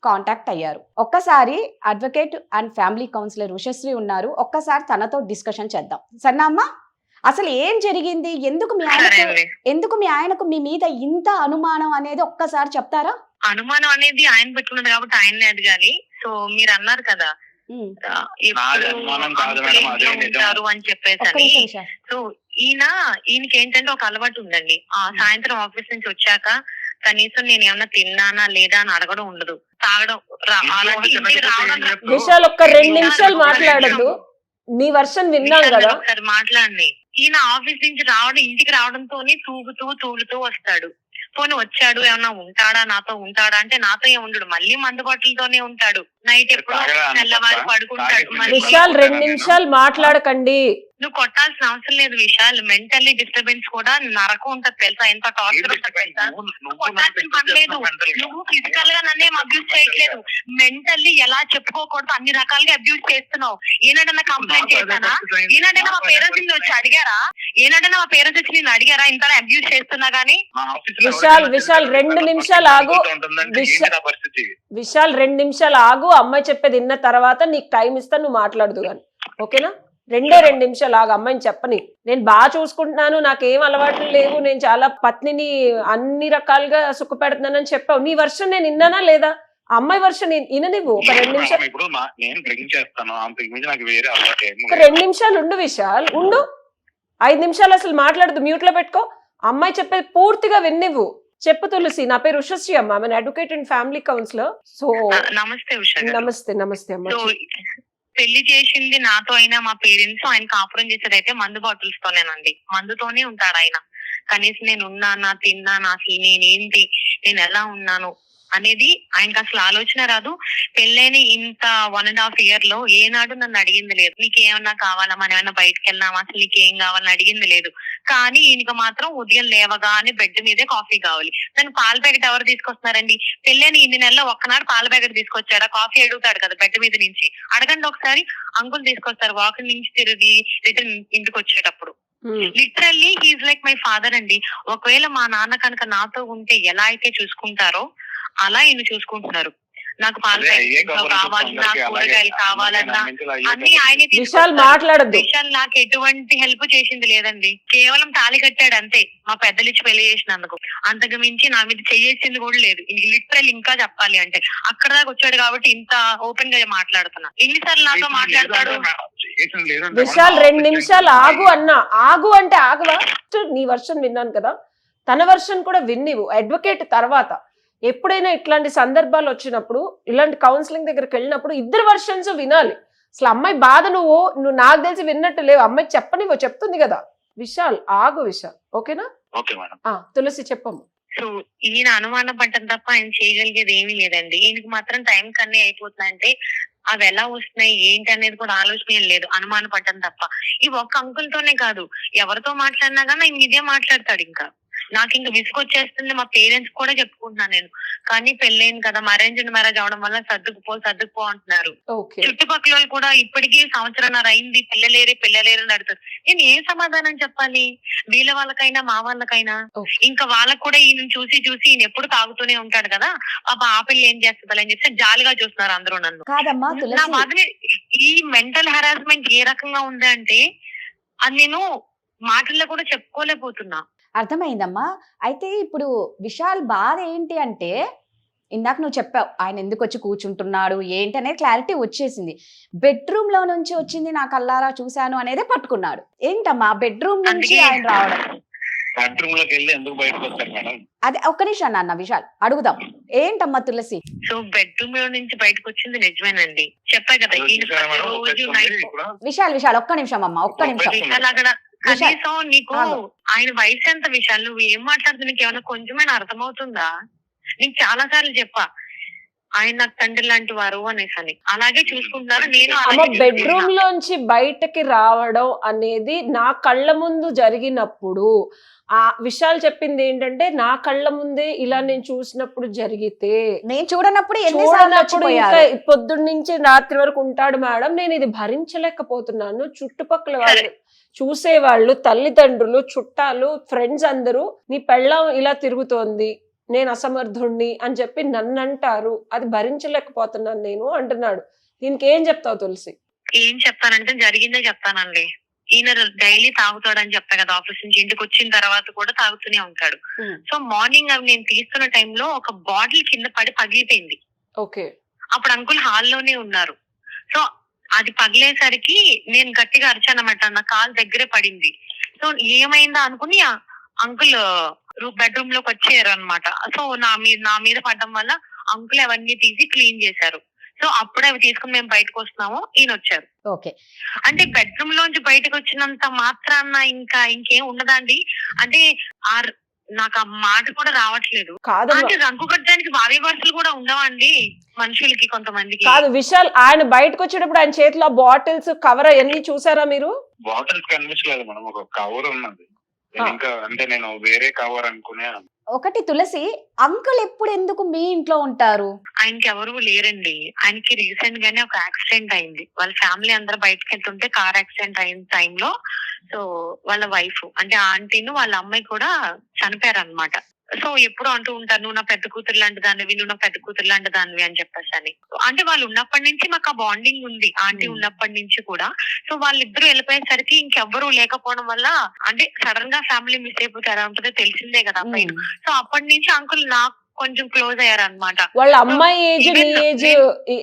కాంటాక్ట్ అయ్యారు. ఒక్కసారి advocate and family counsellor Ushasri ఉన్నారు, ఒక్కసారి తనతో డిస్కషన్ చేద్దాం. సరేనా అమ్మా? అసలు ఏం జరిగింది, ఎందుకు మీ ఆయనకు మీ మీద ఇంత అనుమానం అనేది ఒక్కసారి చెప్తారా? అనుమానం అనేది ఆయన పెట్టుకున్నాడు కాబట్టి ఆయన్ని అడగాలి. సో మీరు అన్నారు కదా ఉంటారు అని చెప్పేసి. సో ఈయనకి ఏంటంటే ఒక అలవాటు ఉందండి. ఆ సాయంత్రం ఆఫీస్ నుంచి వచ్చాక కనీసం నేను ఏమన్నా తిన్నానా లేదా అని అడగడం ఉండదు, తాగడం. విశాల్ ఒక్క 2 నిమిషాలు మాట్లాడద్దు, నీ వర్షన్ విన్నాం కదా. ఒకసారి మాట్లాడండి. ఈయన ఆఫీస్ నుంచి రావడం, ఇంటికి రావడంతోనే తూలుతూ వస్తాడు. పోనీ వచ్చాడు ఏమన్నా ఉంటాడా, నాతో ఉంటాడా అంటే నాతో ఏం ఉండడు, మళ్ళీ మందుబాటులతోనే ఉంటాడు. నైట్ ఎప్పుడో తెల్లవారు పడుకుంటాడు. విశాల్ 2 నిమిషాలు మాట్లాడకండి. నువ్వు కొట్టాల్సిన అవసరం లేదు విశాల్. మెంటల్లీ డిస్టర్బెన్స్ కూడా నరకం ఉంటది తెలుసా, ఎంత టార్చర్ ఉంటది తెలుసా. నువ్వు కొట్టాల్సిన పని లేదు, నువ్వు ఫిజికల్ గా నన్నేం అబ్యూస్ చేయట్లేదు, మెంటల్లీ ఎలా చెప్పుకోకూడదు అన్ని రకాలుగా అబ్యూస్ చేస్తున్నావు. ఏనాడన్నా కంప్లైంట్ చేశానా? ఏనాడైనా మా పేరెంట్స్ వచ్చి అడిగారా? ఏనాడైనా మా పేరెంట్స్ వచ్చి నేను అడిగారా ఇంత అబ్యూస్ చేస్తున్నా గానీ? విశాల్ 2 నిమిషాలు ఆగు. విశాల్ 2 నిమిషాలు ఆగు, అమ్మాయి చెప్పేది విన్న తర్వాత నీకు టైం ఇస్తా, నువ్వు మాట్లాడదు కానీ, ఓకేనా? 2 నిమిషాలు ఆగు, అమ్మాయిని చెప్పని. నేను బాగా చూసుకుంటున్నాను, నాకేం అలవాట్లు లేవు, నేను చాలా పత్నిని అన్ని రకాలుగా సుఖ పెడుతున్నానని చెప్పావు. నీ వర్షన్ నేను విన్నానా లేదా? అమ్మాయి వర్షన్ విననివ్వు. ఒక 2 నిమిషాలు, ఒక 2 నిమిషాలు ఉండు విశాల్, ఉండు. 5 నిమిషాలు అసలు మాట్లాడదు, మ్యూట్ లో పెట్టుకో. అమ్మాయి చెప్పేది పూర్తిగా విన్నివ్వు. చెప్పు తులసి, నా పేరు ఉషశ్రీ అమ్మ, నేను advocate and family counsellor. So నమస్తే ఉషా. నమస్తే అమ్మ. పెళ్లి చేసింది నాతో అయినా మా పేరెంట్స్, ఆయన కాపురం చేసేది అయితే మందు బాటిల్స్ తోనేనండి. మందుతోనే ఉంటాడు ఆయన. కనీసం నేను ఉన్నానా, తిన్నానా, అసలు నేనేంటి, నేను ఎలా ఉన్నాను అనేది ఆయనకు అసలు ఆలోచన రాదు. పెళ్ళైన ఇంత 1.5 year లో ఏనాడు నన్ను అడిగింది లేదు, నీకేమన్నా కావాలా, మనం ఏమన్నా బయటకు వెళ్ళామా, అసలు నీకేం కావాలని అడిగింది లేదు. కానీ ఈయనకి మాత్రం ఉదయం లేవగానే బెడ్ మీదే కాఫీ కావాలి. నన్ను పాల ప్యాకెట్ ఎవరు తీసుకొస్తున్నారండి? పెళ్ళైన 8 నెలల్లో ఒక్కనాడు పాల ప్యాకెట్ తీసుకొచ్చాడా? కాఫీ అడుగుతాడు కదా బెడ్ మీద నుంచి, అడగండి ఒకసారి. అంకుల్ తీసుకొస్తారు వాకింగ్ నుంచి తిరిగి రిటర్న్ ఇంటికి వచ్చేటప్పుడు. Literally he's like my father అండి. ఒకవేళ మా నాన్న కనుక నాతో ఉంటే ఎలా అయితే చూసుకుంటారో అలా ఈయన చూసుకుంటున్నారు. నాకు పాల ప్యాకెట్ కావాలన్నా, కూరగాయలు కావాలన్నా అన్ని ఆయన విశాల్ మాట్లాడద్దు. విశాల్ నాకు ఎటువంటి హెల్ప్ చేసింది లేదండి, కేవలం తాళి కట్టాడు అంతే, మా పెద్దలు ఇచ్చి పెళ్లి చేసినందుకు. అంతకు మించి నా మీద చేసింది కూడా లేదు. లిటరల్ ఇంకా చెప్పాలి అంటే అక్కడ దాకా వచ్చాడు కాబట్టి ఇంత ఓపెన్ గా మాట్లాడుతున్నా. ఎన్నిసార్లు నాతో మాట్లాడతాడు విశాల్? 2 నిమిషాలు ఆగు అన్నా. ఆగు అంటే ఆగవా? నీ వర్షన్ విన్నాను కదా, తన వర్షన్ కూడా విన్నివు. అడ్వకేట్ తర్వాత ఎప్పుడైనా ఇట్లాంటి సందర్భాలు వచ్చినప్పుడు, ఇలాంటి కౌన్సిలింగ్ దగ్గరికి వెళ్ళినప్పుడు 2 వర్షన్స్ వినాలి. అసలు అమ్మాయి బాధ నువ్వు నాకు తెలిసి విన్నట్టు లేవు. అమ్మాయి చెప్పనివ్వు, చెప్తుంది కదా. విశాల్ ఆగు విశాల్, ఓకేనా? తులసి చెప్పమ్మ. సో ఈయన అనుమానం పడ్డం తప్ప ఆయన చేయగలిగేది ఏమీ లేదండి. ఈయనకి మాత్రం టైం కన్నీ అయిపోతుందంటే అవి ఎలా వస్తున్నాయి ఏంటి అనేది కూడా ఆలోచన లేదు, అనుమాన పడ్డం తప్ప. ఈ ఒక్క అంకుల్ తోనే కాదు, ఎవరితో మాట్లాడినా కానీ ఆయన ఇదే మాట్లాడతాడు. ఇంకా నాకు ఇంకా విసుకొచ్చేస్తుంది. మా పేరెంట్స్ కూడా చెప్పుకుంటున్నాను నేను, కానీ పెళ్ళైంది కదా, అరేంజ్డ్ మ్యారేజ్ అవడం వల్ల సర్దుకుపో అంటున్నారు. చుట్టుపక్కల వాళ్ళు కూడా ఇప్పటికీ 1.5 సంవత్సరం అయింది, పిల్లలేరు అని అడుగుతారు. నేను ఏం సమాధానం చెప్పాలి వీళ్ళ వాళ్ళకైనా మా వాళ్ళకైనా? ఇంకా వాళ్ళకు కూడా ఈయన చూసి ఈయన ఎప్పుడు తాగుతూనే ఉంటాడు కదా, ఆ పిల్ల ఏం చేస్తుందా అని చెప్పి జాలిగా చూస్తున్నారు అందరూ నన్ను. నా బాధని ఈ మెంటల్ హెరాస్మెంట్ ఏ రకంగా ఉంది అంటే అది నేను మాటల్లో కూడా చెప్పుకోలేకపోతున్నా. అర్థమైందమ్మా. అయితే ఇప్పుడు విశాల్ బాధ ఏంటి అంటే, ఇందాక నువ్వు చెప్పావు ఆయన ఎందుకు వచ్చి కూర్చుంటున్నాడు ఏంటి అనేది క్లారిటీ వచ్చేసింది. బెడ్రూమ్ లో నుంచి వచ్చింది నా కల్లారా చూశాను అనేదే పట్టుకున్నాడు. ఏంటమ్మా బెడ్రూమ్ నుంచి ఆయన రావడం? అదే ఒక్క నిమిషం నాన్న విశాల్ అడుగుదాం. ఏంటమ్మా తులసి? సో బెడ్రూమ్ లో నుంచి బయటకు వచ్చింది నిజమేనండి, చెప్పా కదా. విశాల్ ఒక్క నిమిషం అమ్మా, ఒక్క నిమిషం. అక్కడ కనీసం నీకు ఆయన వయసు ఎంత విషయాలు నువ్వు ఏం మాట్లాడుతు నీకు ఏమైనా కొంచెమైనా అర్థమవుతుందా? నీకు చాలా సార్లు చెప్పా, ఆయన నాకు తండ్రి లాంటి వారు అనేసి అలాగే చూసుకుంటున్నారు. నేను అమ్మ అలాగే బెడ్రూమ్ చూసుకుంటున్నా. లోంచి బయటకి రావడం అనేది నా కళ్ళ ముందు జరిగినప్పుడు ఆ విషయాలు చెప్పింది ఏంటంటే నా కళ్ళ ముందే ఇలా నేను చూసినప్పుడు జరిగితే నేను చూడనప్పుడు ఎన్నిసార్లు చూడనప్పుడు ఇంకా వచ్చిపోయారు. పొద్దున్న నుంచి రాత్రి వరకు ఉంటాడు మేడం, నేను ఇది భరించలేకపోతున్నాను. చుట్టుపక్కల వాళ్ళు చూసేవాళ్ళు, తల్లిదండ్రులు, చుట్టాలు, ఫ్రెండ్స్ అందరూ నీ పెళ్ళాం ఇలా తిరుగుతోంది, నేను అసమర్థుణ్ణి అని చెప్పి నన్ను అంటారు, అది భరించలేకపోతున్నాను నేను అంటున్నాడు. దీనికి ఏం చెప్తావు తులసి? ఏం చెప్తానంటే జరిగిందే చెప్తానండి. ఈయన డైలీ తాగుతాడని చెప్పా కదా, ఆఫీస్ నుంచి ఇంటికి వచ్చిన తర్వాత కూడా తాగుతూనే ఉంటాడు. సో మార్నింగ్ అవి నేను తీస్తున్న టైంలో ఒక బాటిల్ కింద పడి పగిలిపోయింది. ఓకే. అప్పుడు అంకుల్ హాల్లోనే ఉన్నారు. సో అది పగిలేసరికి నేను గట్టిగా అరిచానమాట, నా కాలు దగ్గరే పడింది. సో ఏమైందా అనుకుని అంకుల్ బెడ్రూమ్ లోకి వచ్చారు అనమాట. సో నా మీద పడడం వల్ల అంకుల్ అవన్నీ తీసి క్లీన్ చేశారు. సో అప్పుడే అవి తీసుకుని మేము బయటకు వస్తున్నాము, ఈయన వచ్చారు. ఓకే. అంటే బెడ్రూమ్ లోంచి బయటకు వచ్చినంత మాత్రాన ఇంకేం ఉండదండి. అంటే నాకు ఆ మాట కూడా రావట్లేదు. అంటే రంగు కట్టడానికి భార్య భర్తలు కూడా ఉండవండి మనుషులకి, కొంతమందికి. కాదు విశాల్, ఆయన బయటకు వచ్చేటప్పుడు ఆయన చేతిలో బాటిల్స్ కవర్ అవన్నీ చూసారా మీరు? బాటిల్స్ కనిపించలేదు మేడం, ఒక కవర్ ఉన్నది. ఇంకా అంటే నేను వేరే కవర్ అనుకునే. ఒకటి తులసి, అంకుల్ ఎప్పుడు ఎందుకు మీ ఇంట్లో ఉంటారు? ఆయనకి ఎవరు లేరండి. ఆయనకి రీసెంట్ గానే ఒక యాక్సిడెంట్ అయింది. వాళ్ళ ఫ్యామిలీ అందరూ బయటకు వెళ్తుంటే కార్ యాక్సిడెంట్ అయిన టైంలో సో వాళ్ళ వైఫ్ అంటే ఆంటీను వాళ్ళ అమ్మాయి కూడా చనిపోయారు అనమాట. సో ఎప్పుడు అంటూ ఉంటారు, నువ్వు నా పెద్ద కూతురు లాంటి దానివి, నువ్వు నా పెద్ద కూతురు లాంటి దానివి అని చెప్పేసి అని. అంటే వాళ్ళు ఉన్నప్పటి నుంచి మాకు ఆ బాండింగ్ ఉంది, ఆంటీ ఉన్నప్పటి నుంచి కూడా. సో వాళ్ళిద్దరూ వెళ్ళిపోయేసరికి ఇంకెవ్వరూ లేకపోవడం వల్ల అంటే సడన్ గా ఫ్యామిలీ మిస్ అయిపోతే ఎలా ఉంటుందో తెలిసిందే కదా పైన. సో అప్పటి నుంచి అంకుల్ నాకు కొంచెం క్లోజ్ అయ్యారు అనమాట. వాళ్ళ అమ్మాయి ఏజ్ నీ ఏజ్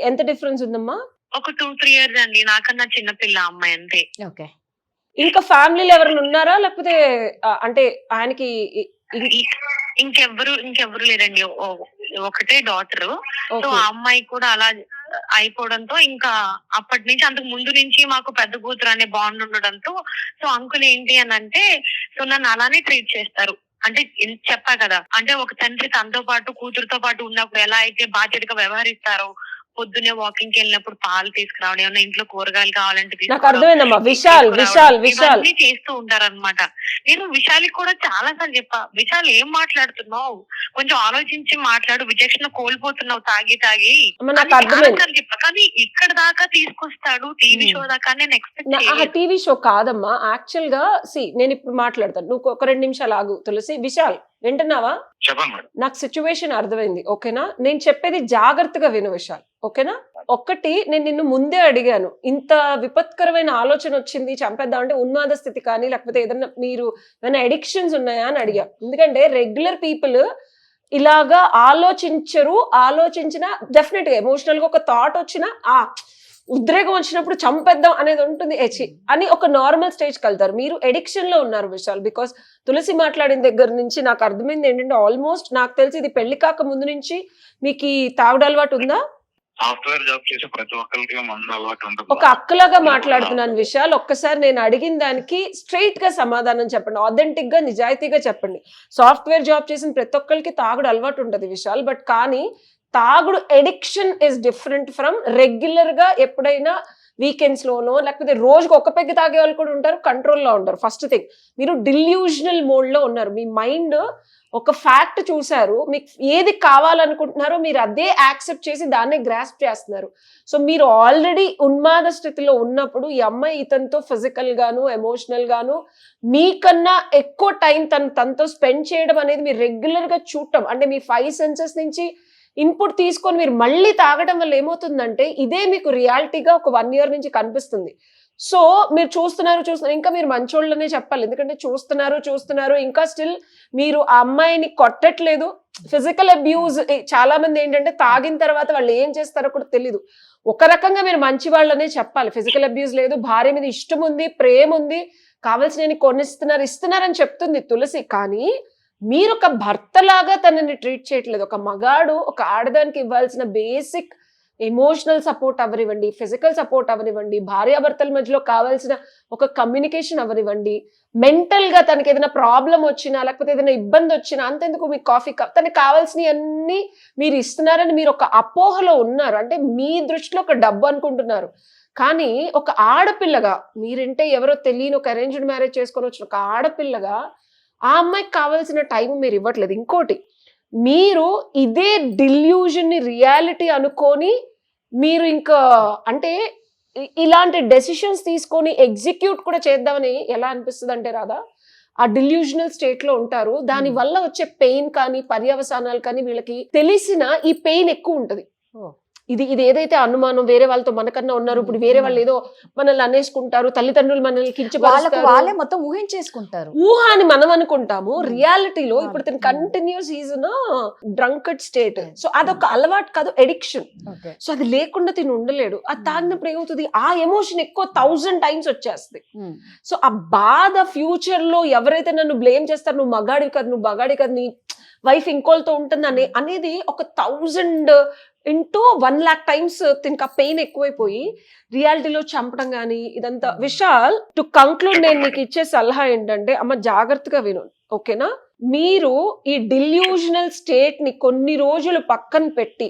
ఎంత డిఫరెన్స్ ఉందమ్మా? ఒక 2-3 years అండి, నాకన్నా చిన్నపిల్ల అమ్మాయి అంతే. ఓకే. ఇంకా ఫ్యామిలీలో ఎవరైనా ఉన్నారా లేకపోతే అంటే ఆయనకి ఇంకెవ్వరు లేరండి, ఒకటే డాటర్. సో ఆ అమ్మాయి కూడా అలా అయిపోవడంతో ఇంకా అప్పటి నుంచి అంతకు ముందు నుంచి మాకు పెద్ద కూతురు అనే బాండ్ ఉండడంతో సో అంకుల్ ఏంటి అని అంటే సో నన్ను అలానే ట్రీట్ చేస్తారు. అంటే చెప్పా కదా, అంటే ఒక తండ్రి తనతో పాటు కూతురుతో పాటు ఉన్నప్పుడు ఎలా అయితే బాధ్యతగా వ్యవహరిస్తారో, పొద్దున్నే వాకింగ్ కి వెళ్ళినప్పుడు పాలు తీసుకురావడం, ఏమన్నా ఇంట్లో కూరగాయలు కావాలంటే నాకు అర్థమైందమ్మా. విశాల్ చేస్తూ ఉంటారన్నమాట. నేను విశాల్కి కూడా చాలా సార్లు చెప్పా, విశాల్ ఏం మాట్లాడుతున్నావు, కొంచెం ఆలోచించి మాట్లాడు, విచక్షణ కోల్పోతున్నావు తాగి చెప్పా. కానీ ఇక్కడ దాకా తీసుకొస్తాడు టీవీ షో దాకా నేను ఎక్స్పెక్ట్. టీవీ షో కాదమ్మా, యాక్చువల్ గా నేను ఇప్పుడు మాట్లాడతాను, నువ్వు ఒక 2 నిమిషాలు ఆగు తులసి. విశాల్ వింటున్నావా? చెప్పండి మేడం. నాకు సిచ్యువేషన్ అర్థమైంది, ఓకేనా? నేను చెప్పేది జాగ్రత్తగా విను విశాల్, ఓకేనా? ఒక్కటి నేను నిన్ను ముందే అడిగాను, ఇంత విపత్కరమైన ఆలోచన వచ్చింది చంపేద్దాం అంటే ఉన్మాద స్థితి కానీ లేకపోతే ఏదైనా మీరు ఏమైనా అడిక్షన్స్ ఉన్నాయా అని అడిగా. ఎందుకంటే రెగ్యులర్ పీపుల్ ఇలాగా ఆలోచించినా డెఫినెట్ గా ఎమోషనల్ గా ఒక థాట్ వచ్చినా ఉద్రేకం వచ్చినప్పుడు చంపేద్దాం అనేది ఉంటుంది అని ఒక నార్మల్ స్టేజ్కి వెళ్తారు. మీరు ఎడిక్షన్ లో ఉన్నారు విశాల్. బికాస్ తులసి మాట్లాడిన దగ్గర నుంచి నాకు అర్థమైంది ఏంటంటే ఆల్మోస్ట్ నాకు తెలిసి ఇది పెళ్లి కాక ముందు నుంచి మీకు ఈ తాగుడు అలవాటు ఉందా? సాఫ్ట్వేర్ జాబ్ చేసే ప్రతి ఒక్కరికి మందు అలవాటు ఉంటుంది. ఒక అక్కలాగా మాట్లాడుతున్నాను విశాల్. ఒక్కసారి నేను అడిగిన దానికి స్ట్రైట్ గా సమాధానం చెప్పండి, ఆథెంటిక్ గా నిజాయితీగా చెప్పండి. సాఫ్ట్వేర్ జాబ్ చేసిన ప్రతి ఒక్కరికి తాగుడు అలవాటు ఉంటది విశాల్, బట్ కానీ తాగుడు addiction is different from regular గా ఎప్పుడైనా వీకెండ్స్ లోనో లేకపోతే రోజుకి ఒక పెగ్గు తాగే వాళ్ళు కూడా ఉంటారు, కంట్రోల్లో ఉంటారు. ఫస్ట్ థింగ్, మీరు డిల్యూజనల్ మోడ్ లో ఉన్నారు. మీ మైండ్ ఒక ఫ్యాక్ట్ చూసారు, మీకు ఏది కావాలనుకుంటున్నారో మీరు అదే యాక్సెప్ట్ చేసి దాన్నే గ్రాస్ప్ చేస్తున్నారు. సో మీరు ఆల్రెడీ ఉన్మాద స్థితిలో ఉన్నప్పుడు ఈ అమ్మాయి ఇతనితో ఫిజికల్ గాను ఎమోషనల్ గాను మీకన్నా ఎక్కువ టైం తనతో స్పెండ్ చేయడం అనేది మీరు రెగ్యులర్ గా చూడటం, అంటే మీ 5 senses నుంచి ఇన్పుట్ తీసుకొని మీరు మళ్ళీ తాగడం వల్ల ఏమవుతుందంటే ఇదే మీకు రియాలిటీగా ఒక 1 year నుంచి కనిపిస్తుంది. సో మీరు చూస్తున్నారు ఇంకా మీరు మంచోళ్ళనే చెప్పాలి, ఎందుకంటే చూస్తున్నారు ఇంకా స్టిల్ మీరు ఆ అమ్మాయిని కొట్టట్లేదు. ఫిజికల్ అబ్యూజ్ చాలా మంది ఏంటంటే తాగిన తర్వాత వాళ్ళు ఏం చేస్తారో కూడా తెలీదు. ఒక రకంగా మీరు మంచి వాళ్ళనే చెప్పాలి, ఫిజికల్ అబ్యూజ్ లేదు, భార్య మీద ఇష్టం ఉంది, ప్రేమ ఉంది, కావాల్సిన ఇస్తున్నారని చెప్తుంది తులసి. కానీ మీరు ఒక భర్తలాగా తనని ట్రీట్ చేయట్లేదు. ఒక మగాడు ఒక ఆడదానికి ఇవ్వాల్సిన బేసిక్ ఎమోషనల్ సపోర్ట్ అవనివ్వండి, ఫిజికల్ సపోర్ట్ అవనివ్వండి, భార్యాభర్తల మధ్యలో కావాల్సిన ఒక కమ్యూనికేషన్ అవనివ్వండి, మెంటల్ గా తనకి ఏదైనా ప్రాబ్లం వచ్చినా లేకపోతే ఏదైనా ఇబ్బంది వచ్చినా, అంతెందుకు మీకు కాఫీ కప్, తనకి కావాల్సినవి అన్ని మీరు ఇస్తున్నారని మీరు ఒక అపోహలో ఉన్నారు. అంటే మీ దృష్టిలో ఒక డబ్బు అనుకుంటున్నారు. కానీ ఒక ఆడపిల్లగా, మీరంటే ఎవరో తెలియని ఒక అరేంజ్డ్ మ్యారేజ్ చేసుకొని వచ్చిన ఒక ఆడపిల్లగా ఆ అమ్మాయికి కావాల్సిన టైం మీరు ఇవ్వట్లేదు. ఇంకోటి, మీరు ఇదే డిల్యూజన్ ని రియాలిటీ అనుకొని మీరు ఇంకా అంటే ఇలాంటి డెసిషన్స్ తీసుకొని ఎగ్జిక్యూట్ కూడా చేద్దామని ఎలా అనిపిస్తుంది అంటే రాదా, ఆ డిల్యూజనల్ స్టేట్ లో ఉంటారు. దాని వల్ల వచ్చే పెయిన్ కానీ పర్యవసానాలు కానీ వీళ్ళకి తెలిసిన ఈ పెయిన్ ఎక్కువ ఉంటది. ఇది ఏదైతే అనుమానం వేరే వాళ్ళతో మనకన్నా ఉన్నారు, ఇప్పుడు వేరే వాళ్ళు ఏదో మనల్ని అనేసుకుంటారు, తల్లిదండ్రులు మనల్ని కించపరుస్తారు, వాళ్ళే మొత్తం ఊహించేసుకుంటారు. ఊహ అని మనం అనుకుంటాము. రియాలిటీలో ఇప్పుడు తను continuous is drunkard state. So అదొక అలవాటు కాదు, ఎడిక్షన్. సో అది లేకుండా తిని ఉండలేడు. అది తాగినప్పుడు ఏమవుతుంది, ఆ ఎమోషన్ ఎక్కువ 1000 times వచ్చేస్తుంది. సో ఆ బాధ ఫ్యూచర్ లో ఎవరైతే నన్ను బ్లేమ్ చేస్తారు, నువ్వు మగాడి కదా, నువ్వు బగాడి కదా, నీ వైఫ్ ఇంకోళ్ళతో ఉంటుంది అనేది ఒక 1000 into 1,00,000 times దీనికి ఆ పెయిన్ ఎక్కువైపోయి రియాలిటీలో చంపడం కానీ ఇదంతా. విశాల్, టు కంక్లూడ్ నేను నీకు ఇచ్చే సలహా ఏంటంటే, అమ్మ జాగ్రత్తగా విను, ఓకేనా? మీరు ఈ డిల్యూజనల్ స్టేట్ ని కొన్ని రోజులు పక్కన పెట్టి,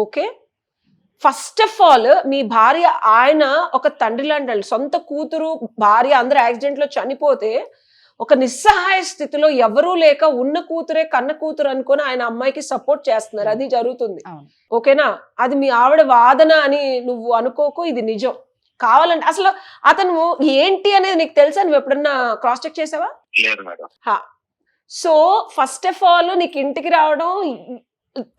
ఓకే, ఫస్ట్ ఆఫ్ ఆల్ మీ భార్య, ఆయన ఒక తండ్రి లాంటి, సొంత కూతురు భార్య అందరూ యాక్సిడెంట్ లో చనిపోతే ఒక నిస్సహాయ స్థితిలో ఎవరూ లేక ఉన్న కూతురే కన్న కూతురు అనుకొని ఆయన అమ్మాయికి సపోర్ట్ చేస్తున్నారు. అది జరుగుతుంది, ఓకేనా? అది మీ ఆవిడ వాదన అని నువ్వు అనుకోకు, ఇది నిజం. కావాలంటే అసలు అతను ఏంటి అనేది నీకు తెలుసా? నువ్వు ఎప్పుడన్నా క్రాస్ చెక్ చేసావా? సో ఫస్ట్ ఆఫ్ ఆల్ నీకు ఇంటికి రావడం,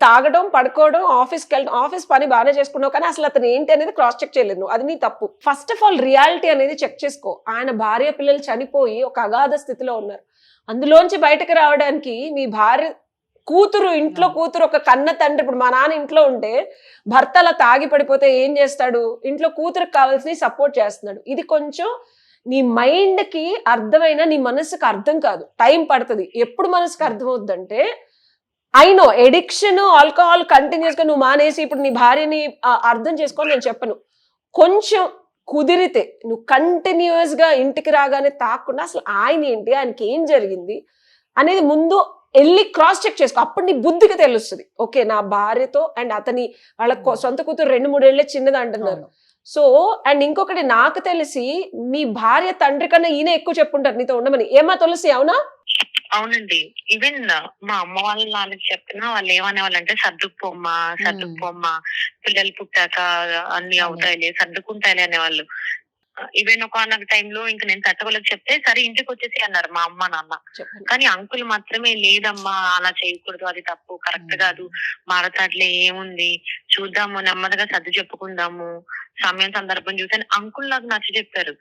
తాగడం, పడుకోవడం, ఆఫీస్కి వెళ్ళడం, ఆఫీస్ పని బాగానే చేసుకున్నావు, కానీ అసలు అతను ఏంటి అనేది క్రాస్ చెక్ చేయలేదు నువ్వు. అది నీ తప్పు. ఫస్ట్ ఆఫ్ ఆల్ రియాలిటీ అనేది చెక్ చేసుకో. ఆయన భార్య పిల్లలు చనిపోయి ఒక అగాధ స్థితిలో ఉన్నారు. అందులోంచి బయటకు రావడానికి మీ భార్య కూతురు, ఇంట్లో కూతురు, ఒక కన్న తండ్రి, ఇప్పుడు మా నాన్న ఇంట్లో ఉంటే భర్త అలా తాగి పడిపోతే ఏం చేస్తాడు? ఇంట్లో కూతురుకి కావాల్సిన సపోర్ట్ చేస్తున్నాడు. ఇది కొంచెం నీ మైండ్ కి అర్థమైనా నీ మనసుకు అర్థం కాదు, టైం పడుతుంది. ఎప్పుడు మనసుకు అర్థం అవుద్దంటే, అయినో ఎడిక్షన్, ఆల్కహాల్ కంటిన్యూస్ గా నువ్వు మానేసి ఇప్పుడు నీ భార్యని అర్థం చేసుకొని నేను చెప్పను. కొంచెం కుదిరితే నువ్వు కంటిన్యూస్ గా ఇంటికి రాగానే తాకుండా అసలు ఆయన ఏంటి, ఆయనకి ఏం జరిగింది అనేది ముందు వెళ్ళి క్రాస్ చెక్ చేసుకో. అప్పుడు నీ బుద్ధికి తెలుస్తుంది, ఓకే నా భార్యతో అండ్ అతని వాళ్ళ సొంత కూతురు 2-3 ఏళ్లే చిన్నది అంటున్నారు. సో అండ్ ఇంకొకటి, నాకు తెలిసి మీ భార్య తండ్రి కన్నా ఈయన ఎక్కువ చెప్పుంటారు నీతో ఉండమని. ఏమా తులసి, అవునా? అవునండి. ఈవెన్ మా అమ్మ వాళ్ళ నాన్నకి చెప్పినా వాళ్ళు ఏమనేవాళ్ళు అంటే, సర్దుకుపోమ్మా, పిల్లలు పుట్టాక అన్ని అవుతాయిలే, సర్దుకుంటాయిలే అనేవాళ్ళు. ఈవెన్ ఒక టైంలో ఇంకా నేను తట్టవలకు చెప్తే సరే ఇంటికి వచ్చేసి అన్నారు మా అమ్మ నాన్న. కానీ అంకుల్ మాత్రమే లేదమ్మా అలా చేయకూడదు, అది తప్పు, కరెక్ట్ కాదు, మారతాట్లే, ఏముంది చూద్దాము, నెమ్మదిగా సర్దు చెప్పుకుందాము, సమయం సందర్భం చూసి అంకుల్ నాకు నచ్చ చెప్పారు.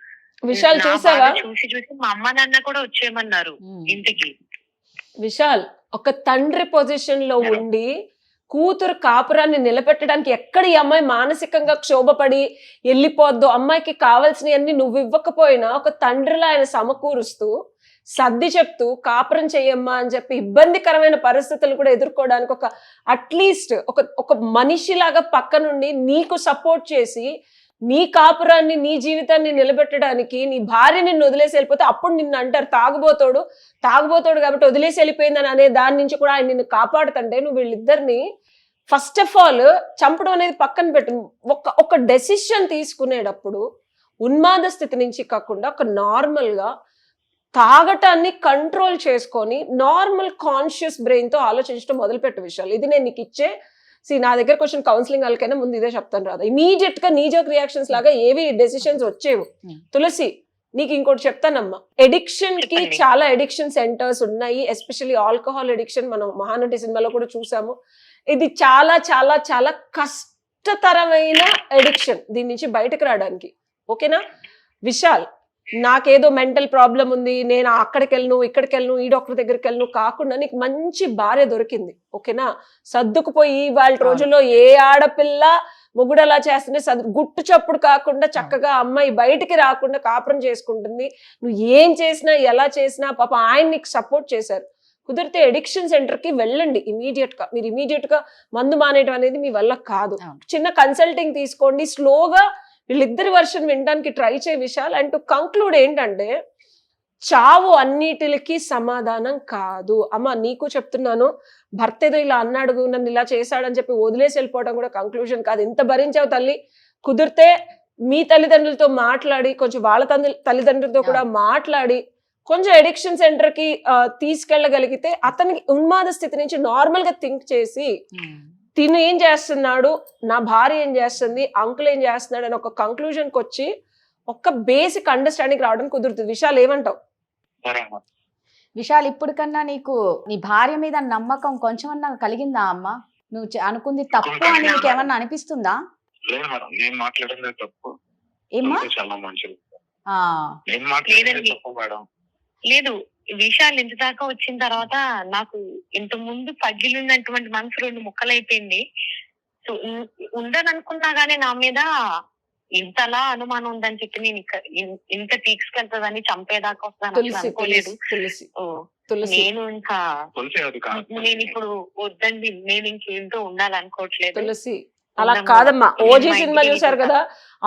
విశాల్ చూసావా, చూసి మా అమ్మ నాన్న కూడా వచ్చేయమన్నారు ఇంటికి. విశాల్, ఒక తండ్రి పొజిషన్ లో ఉండి కూతురు కాపురాన్ని నిలబెట్టడానికి ఎక్కడ ఈ అమ్మాయి మానసికంగా క్షోభపడి వెళ్ళిపోద్దో, అమ్మాయికి కావాల్సినవన్నీ నువ్వు ఇవ్వకపోయినా ఒక తండ్రిలో ఆయన సమకూరుస్తూ సర్ది చెప్తూ కాపురం చెయ్యమ్మా అని చెప్పి ఇబ్బందికరమైన పరిస్థితులు కూడా ఎదుర్కోవడానికి ఒక అట్లీస్ట్ ఒక మనిషిలాగా పక్క నుండి నీకు సపోర్ట్ చేసి నీ కాపురాన్ని, నీ జీవితాన్ని నిలబెట్టడానికి నీ భార్య నిన్ను వదిలేసి వెళ్ళిపోతే అప్పుడు నిన్ను అంటారు తాగుబోతోడు కాబట్టి వదిలేసి వెళ్ళిపోయిందని అనే దాని నుంచి కూడా ఆయన నిన్ను కాపాడుతుంటే, నువ్వు వీళ్ళిద్దరిని ఫస్ట్ ఆఫ్ ఆల్ చంపడం అనేది పక్కన పెట్టు. ఒక డెసిషన్ తీసుకునేటప్పుడు ఉన్మాద స్థితి నుంచి కాకుండా ఒక నార్మల్ గా తాగటాన్ని కంట్రోల్ చేసుకొని నార్మల్ కాన్షియస్ బ్రెయిన్ తో ఆలోచించడం మొదలుపెట్టే విషయాలు. ఇది నేను నీకు ఇచ్చే నా దగ్గరకు వచ్చిన కౌన్సిలింగ్ వాళ్ళకైనా ముందు ఇదే చెప్తాను రాదా. ఇమీడియట్ గా నీజోక్ రియాక్షన్స్ లాగా ఏవి డెసిషన్స్ వచ్చేవు. తులసి, నీకు ఇంకోటి చెప్తానమ్మా, ఎడిక్షన్ కి చాలా ఎడిక్షన్ సెంటర్స్ ఉన్నాయి, ఎస్పెషల్లీ ఆల్కహాల్ ఎడిక్షన్. మనం మహానటి సినిమాలో కూడా చూసాము. ఇది చాలా చాలా చాలా కష్టతరమైన ఎడిక్షన్, దీని నుంచి బయటకు రావడానికి. ఓకేనా విశాల్, నాకేదో మెంటల్ ప్రాబ్లం ఉంది, నేను అక్కడికి వెళ్ళను, ఇక్కడికి వెళ్ళను, ఈ డాక్టర్ దగ్గరికి వెళ్ళను కాకుండా నీకు మంచి భార్య దొరికింది, ఓకేనా? సర్దుకుపోయి వాళ్ళ రోజుల్లో ఏ ఆడపిల్ల మొగుడు అలా చేస్తుంటే గుట్టు చప్పుడు కాకుండా చక్కగా అమ్మాయి బయటికి రాకుండా కాపురం చేసుకుంటుంది. నువ్వు ఏం చేసినా ఎలా చేసినా పాప ఆయన నీకు సపోర్ట్ చేశారు. కుదిరితే ఎడిక్షన్ సెంటర్ కి వెళ్ళండి ఇమీడియట్ గా. మీరు ఇమీడియట్ గా మందు మానేయడం అనేది మీ వల్ల కాదు. అవును. చిన్న కన్సల్టింగ్ తీసుకోండి, స్లోగా వీళ్ళిద్దరి వర్షన్ వినడానికి ట్రై చేయ విషయాలు. అండ్ టు కంక్లూడ్ ఏంటంటే, చావు అన్నిటికి సమాధానం కాదు. అమ్మ నీకు చెప్తున్నాను, భర్త ఏదో ఇలా అన్నాడు, నన్ను ఇలా చేశాడని చెప్పి వదిలేసి వెళ్ళిపోవడం కూడా కంక్లూజన్ కాదు. ఎంత భరించావు తల్లి, కుదిరితే మీ తల్లిదండ్రులతో మాట్లాడి, కొంచెం వాళ్ళ తల్లిదండ్రులతో కూడా మాట్లాడి, కొంచెం ఎడిక్షన్ సెంటర్ కి తీసుకెళ్ళగలిగితే అతనికి ఉన్మాద స్థితి నుంచి నార్మల్ గా థింక్ చేసి, తిను ఏం చేస్తున్నాడు, నా భార్య ఏం చేస్తుంది, అంకుల్ ఏం చేస్తున్నాడు అని ఒక కంక్లూజన్ కి వచ్చి ఒక బేసిక్ అండర్స్టాండింగ్ రావడం కుదురుతుంది. విషయాలు ఏమంటావు? విశాల్, ఇప్పుడు కన్నా నీకు నీ భార్య మీద నమ్మకం కొంచెం అన్నా కలిగిందా అమ్మా? నువ్వు అనుకుంది తప్పు అని నీకు ఏమన్నా అనిపిస్తుందా? లేదు మేడం, నేను మాట్లాడింది తప్పు. ఏమ్మా? చాలా మంచిది. ఆ, నేను మాట్లాడింది తప్పు మేడం. లేదు, విషయాలు ఇంత దాకా వచ్చిన తర్వాత నాకు ఇంత ముందు పగిలినటువంటి మనసు 2 ముక్కలైపోయింది. సో ఉందని అనుకున్నా గానీ నా మీద ఇంతలా అనుమానం ఉందని చెప్పి నేను ఇంత తీసుకెళ్తుందని, చంపేదాకా వస్తాను అనుకోలేదు. నేను ఇంకా నేను ఇప్పుడు వద్దండి, నేను ఇంకేంటో ఉండాలనుకోవట్లేదు. తులసి అలా కాదమ్మా. ఓజీ సినిమా చూసారు కదా,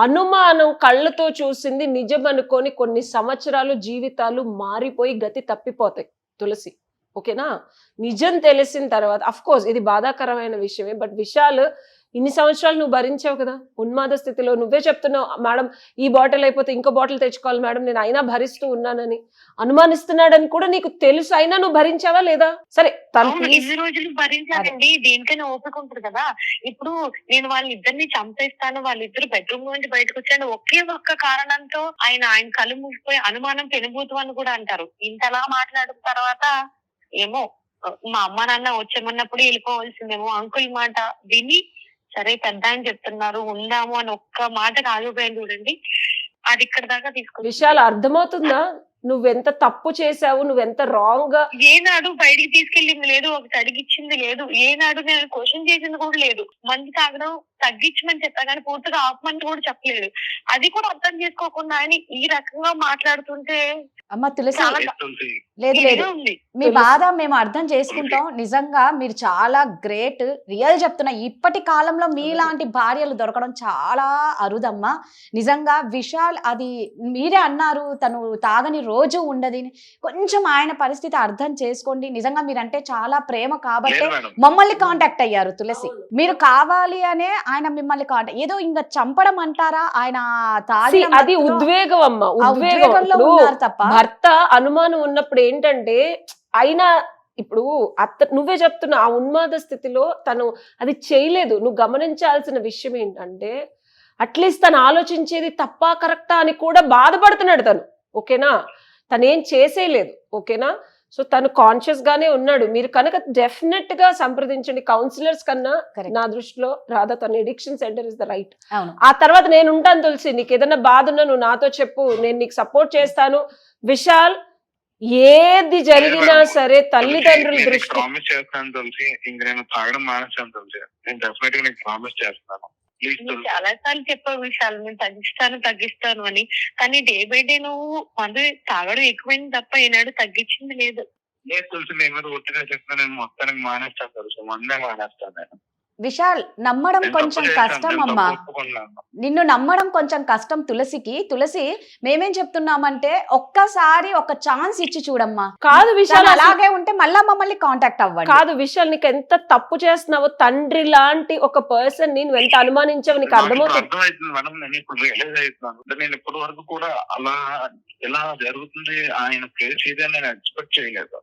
అనుమానం కళ్ళతో చూసింది నిజం అనుకొని కొన్ని సంవత్సరాలు జీవితాలు మారిపోయి గతి తప్పిపోతాయి తులసి. ఓకేనా? నిజం తెలిసిన తర్వాత అఫ్ కోర్స్ ఇది బాధాకరమైన విషయమే, బట్ విషయాలు ఇన్ని సంవత్సరాలు నువ్వు భరించావు కదా ఉన్మాద స్థితిలో. నువ్వే చెప్తున్నావు, మేడం ఈ బాటిల్ అయిపోతే ఇంకో బాటిల్ తెచ్చుకోవాలి మేడం, నేను అయినా భరిస్తూ ఉన్నానని. అనుమానిస్తున్నాడని కూడా నీకు తెలుసు, అయినా నువ్వు భరించావా లేదా? సరే ఇన్ని రోజులు భరించాలండి, దేనికైనా ఓపిక ఉంటుంది కదా. ఇప్పుడు నేను వాళ్ళిద్దరిని చంపేస్తాను, వాళ్ళిద్దరు బెడ్రూమ్ నుంచి బయటకు వచ్చాను ఒకే ఒక్క కారణంతో ఆయన కళ్ళు మూసిపోయి అనుమానం పెనుభూతం అని కూడా అంటారు. ఇంతలా మాట్లాడిన తర్వాత ఏమో మా అమ్మ నాన్న వచ్చేమన్నప్పుడు వెళ్ళిపోవాల్సిందేమో. అంకుల్ మాట విని సరే పెద్ద అని చెప్తున్నారు ఉందాము అని ఒక్క మాటకు ఆగిపోయింది చూడండి, అది ఇక్కడ దాకా తీసుకు. విషయాలు అర్థమవుతుందా? నువ్వెంత తప్పు చేసావు, నువ్వెంత రాంగ్ గా. ఏనాడు బయటికి తీసుకెళ్ళింది లేదు, ఒకటి అడిగిచ్చింది లేదు, ఏనాడు నేను క్వశ్చన్ చేసింది కూడా లేదు. మంది తాగడం తగ్గించమని చెప్పా కానీ పూర్తిగా ఆపమని కూడా చెప్పలేదు. అది కూడా అర్థం చేసుకోకుండా ఆయన ఈ రకంగా మాట్లాడుతుంటే అమ్మ తులసి, లేదు లేదు, ఉంది. మీ బాధ మేము అర్థం చేసుకుంటాం. నిజంగా మీరు చాలా గ్రేట్, రియల్ చెప్తున్నా. ఇప్పటి కాలంలో మీలాంటి భార్యలు దొరకడం చాలా అరుదమ్మా. నిజంగా విశాల్, అది మీరే అన్నారు తను తాగని రోజు ఉండదని. కొంచెం ఆయన పరిస్థితి అర్థం చేసుకోండి. నిజంగా మీరంటే చాలా ప్రేమ కాబట్టి మమ్మల్ని కాంటాక్ట్ అయ్యారు తులసి. మీరు కావాలి అనే ఆయన మిమ్మల్ని కాంటాక్ట్, ఏదో ఇంకా చంపడం అంటారా, ఆయన తాగి అది ఉద్వేగం అమ్మ, ఉద్వేగంలో ఉన్నారు తప్ప. భర్త అనుమానం ఉన్నప్పుడు ఏంటంటే, అయినా ఇప్పుడు నువ్వే చెప్తున్నా ఆ ఉన్మాద స్థితిలో తను అది చేయలేదు. నువ్వు గమనించాల్సిన విషయం ఏంటంటే, అట్లీస్ట్ తను ఆలోచించేది తప్పా కరెక్టా అని కూడా బాధపడుతున్నాడు తను. ఓకేనా? తనేం చేసేయలేదు. ఓకేనా? సో తను కాన్షియస్ గానే ఉన్నాడు. మీరు కనుక డెఫినెట్ గా సంప్రదించండి. కౌన్సిలర్స్ కన్నా నా దృష్టిలో రాధా తన addiction centre is the right. ఆ తర్వాత నేను ఉంటాను తులసి, నీకు ఏదైనా బాధ ఉన్నా నువ్వు నాతో చెప్పు, నేను నీకు సపోర్ట్ చేస్తాను. విశాల్, ఏది జరిగినా సరే తల్లిదండ్రుల దృష్టి ప్రామిస్ చేస్తాను తులసి, ఇంక నేను తాగడం మానేస్తాను తులసి, నేను డెఫినెట్ గా నీకు ప్రామిస్ చేస్తాను. చాలా సార్లు చెప్పే విషయాలు నేను తగ్గిస్తాను అని, కానీ డే బై డే నువ్వు మందు తాగడం ఎక్కువైంది తప్ప ఏనాడు తగ్గించింది లేదు. లేదు తులసి, నేను మీద ఒట్టిగా చెప్తాను, నేను మొత్తానికి మానేస్తాను తులసి, మందే మానేస్తాను నేను. విశాల్, నమ్మడం కొంచెం కష్టం అమ్మా, నిన్ను నమ్మడం కొంచెం కష్టం తులసికి. తులసి, మేమేం చెప్తున్నామంటే ఒక్కసారి ఒక ఛాన్స్ ఇచ్చి చూడమ్మా. కాదు విశాల్, అలాగే ఉంటే మళ్ళా మమ్మల్ని కాంటాక్ట్ అవ్వండి. కాదు విశాల్, నీకు ఎంత తప్పు చేస్తున్నావో, తండ్రి లాంటి ఒక పర్సన్ నేను ఎంత అనుమానించావు నీకు అర్థమవుతుంది మేడం. నేను ఇప్పుడు రియలైజ్ అవుతున్నాను, నేను ఇప్పటి వరకు కూడా అలా ఎలా జరుగుతుంది ఆయన ప్లేస్ ఇదే నేను ఎక్స్పెక్ట్ చేయలేదు.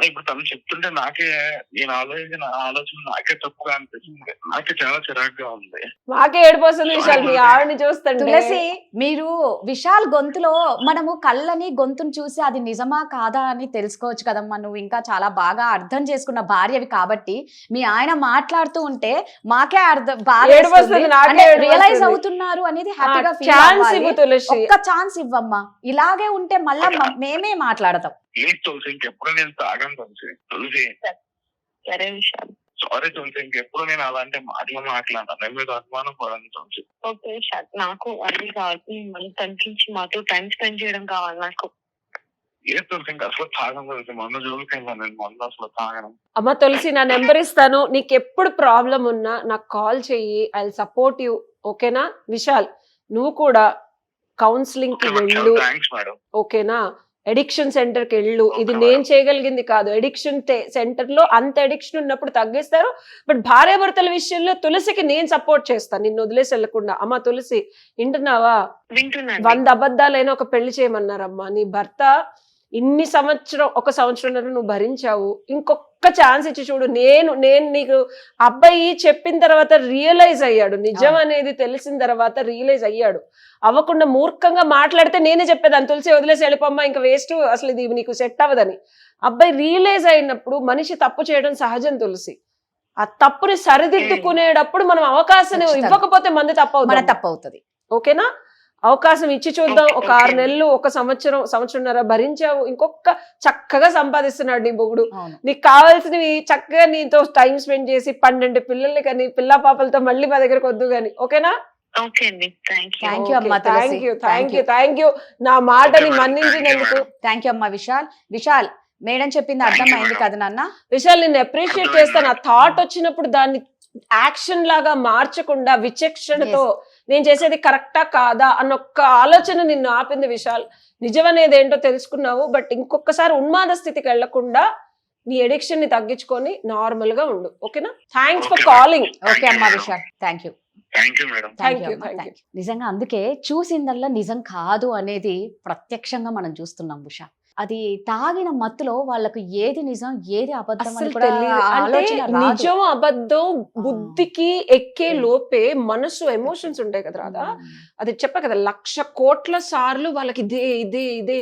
ఇప్పుడు తను చెప్తుంటే నాకే, నేను ఆలోచన నాకే తప్పుగా అనిపిస్తుంది, నాకే చాలా చిరాకుగా ఉంది. మాకే ఏడిపోతుంది విశాల్ మీ ఆవిడని చూస్తాను. తులసి, మీరు విశాల్ గొంతులో మనము కళ్ళని గొంతును చూసి అది నిజమా కాదా అని తెలుసుకోవచ్చు కదమ్మా. నువ్వు ఇంకా చాలా బాగా అర్థం చేసుకున్న భార్యవి కాబట్టి మీ ఆయన మాట్లాడుతూ ఉంటే మాకే అర్థం, రియలైజ్ అవుతున్నారు అనేది హ్యాపీగా ఫీల్ అవ్వాలి. ఒక్క ఛాన్స్ ఇవ్వమ్మా, ఇలాగే ఉంటే మళ్ళా మేమే మాట్లాడతాం. ప్లీజ్ తులసి, ఇంకెప్పుడు నేను తాగాను తులసి. తులసి సరే విషయాలు, సారీ తులసి, ఇంకెప్పుడు నేను అలాంటి మాటలు మాట్లాడాను, నేను మీద అనుమానం పడను తులసి. ఓకే షాట్, నాకు అన్ని కావాలి, మళ్ళీ తగ్గించి మాతో టైం స్పెండ్ చేయడం కావాలి నాకు. ఏ తులసి ఇంకా అసలు తాగను తులసి, మందు జోలికి వెళ్ళాను నేను, మందు అసలు తాగను. అమ్మ తులసి, నా నెంబర్ ఇస్తాను, నీకు ఎప్పుడు ప్రాబ్లం ఉన్నా నాకు కాల్ చెయ్యి, ఐ విల్ సపోర్ట్ యూ. ఓకేనా విశాల్, నువ్వు కూడా కౌన్సిలింగ్ కి వెళ్ళు. Thanks madam. ఓకేనా, ఎడిక్షన్ సెంటర్ కి వెళ్ళు. ఇది నేను చేయగలిగింది కాదు, ఎడిక్షన్ సెంటర్ లో అంత ఎడిక్షన్ ఉన్నప్పుడు తగ్గిస్తారు. బట్ భార్యాభర్తల విషయంలో తులసికి నేను సపోర్ట్ చేస్తాను, నిన్ను వదిలేసి వెళ్ళకుండా. అమ్మ తులసి వింటున్నావా? వింటున్నాను. 100 అబద్ధాలైనా ఒక పెళ్లి చేయమన్నారమ్మా. నీ భర్త ఇన్ని ఒక సంవత్సరంన్నర నువ్వు భరించావు, ఇంకొక ఛాన్స్ ఇచ్చి చూడు. నేను నీకు అబ్బాయి చెప్పిన తర్వాత రియలైజ్ అయ్యాడు, నిజం అనేది తెలిసిన తర్వాత రియలైజ్ అయ్యాడు. అవ్వకుండా మూర్ఖంగా మాట్లాడితే నేనే చెప్పేదాన్ని, తులసి వదిలేసి వెళ్ళిపోమ్మా, ఇంకా వేస్ట్, అసలు ఇది నీకు సెట్ అవ్వదని. అబ్బాయి రియలైజ్ అయినప్పుడు మనిషి తప్పు చేయడం సహజం తులసి. ఆ తప్పుని సరిదిద్దుకునేటప్పుడు మనం అవకాశం ఇవ్వకపోతే మంది తప్పవుతుంది. ఓకేనా, అవకాశం ఇచ్చి చూద్దాం. ఒక 6 నెలలు, ఒక సంవత్సరంన్నర భరించావు, ఇంకొక చక్కగా సంపాదిస్తున్నాడు నీ మొగుడు. నీకు కావాల్సినవి చక్కగా నీతో టైం స్పెండ్ చేసి 12 పిల్లల్ని కానీ పిల్ల పాపలతో మళ్ళీ మా దగ్గరకు వద్దు గాని. ఓకేనా? ఓకే అండి, థ్యాంక్ యూ నా మాటని మన్నించినందుకు. థ్యాంక్ యూ అమ్మా. విశాల్ మేడం చెప్పింది అర్థమైంది కదా నాన్న? విశాల్, నేను అప్రిషియేట్ చేస్తాను. ఆ థాట్ వచ్చినప్పుడు దాన్ని యాక్షన్ లాగా మార్చకుండా విచక్షణతో నేను చేసేది కరెక్టా కాదా అన్న ఒక్క ఆలోచన నిన్ను ఆపింది విశాల్. నిజమనేది ఏంటో తెలుసుకున్నావు. బట్ ఇంకొకసారి ఉన్మాద స్థితికి వెళ్లకుండా నీ ఎడిక్షన్ ని తగ్గించుకొని నార్మల్ గా ఉండు. ఓకేనా? Thanks for calling. ఓకే అమ్మా విశాల్, థ్యాంక్ యూ. నిజంగా అందుకే చూసిందల్లా నిజం కాదు అనేది ప్రత్యక్షంగా మనం చూస్తున్నాం ఉషా. అది తాగిన మత్తులో వాళ్ళకు ఏది నిజం ఏది అబద్ధం అని కూడా ఆలోచన రాదు. నిజం అబద్ధం బుద్ధికి ఎక్కే లోపే మనసు ఎమోషన్స్ ఉంటాయి కదా రాదా, అది చెప్పా కదా, 1,00,000 కోట్ల సార్లు వాళ్ళకి ఇదే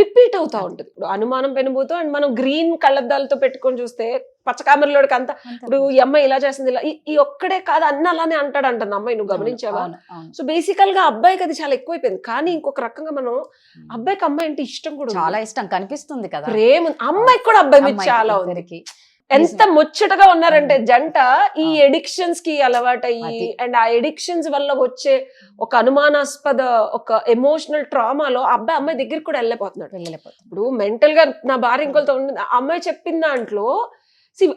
రిపీట్ అవుతా ఉంటుంది. ఇప్పుడు అనుమానం పెనుబోతూ అండ్ మనం గ్రీన్ కళ్ళద్దాలతో పెట్టుకొని చూస్తే పచ్చకామెరలోడికి అంత, ఇప్పుడు ఈ అమ్మాయి ఇలా చేసింది, ఇలా ఈ ఒక్కడే కాదు అన్న అలానే అంటాడు అంటుంది అమ్మాయి. నువ్వు గమనించావా? సో బేసికల్ గా అబ్బాయికి అది చాలా ఎక్కువైపోయింది. కానీ ఇంకొక రకంగా మనం అబ్బాయికి అమ్మాయి అంటే ఇష్టం కూడా, చాలా ఇష్టం కనిపిస్తుంది కదా, ప్రేమ. అమ్మాయికి కూడా అబ్బాయి మీద చాలా ఉంది. ఎంత ముచ్చటగా ఉన్నారంటే జంట ఈ ఎడిక్షన్స్ కి అలవాటయ్యి అండ్ ఆ ఎడిక్షన్స్ వల్ల వచ్చే ఒక అనుమానాస్పద ఒక ఎమోషనల్ ట్రామాలో అబ్బాయి అమ్మాయి దగ్గరికి కూడా వెళ్ళిపోతున్నాడు. ఇప్పుడు మెంటల్ గా నా భార్య ఇంకొకరితో ఉంది, అమ్మాయి చెప్పిన దాంట్లో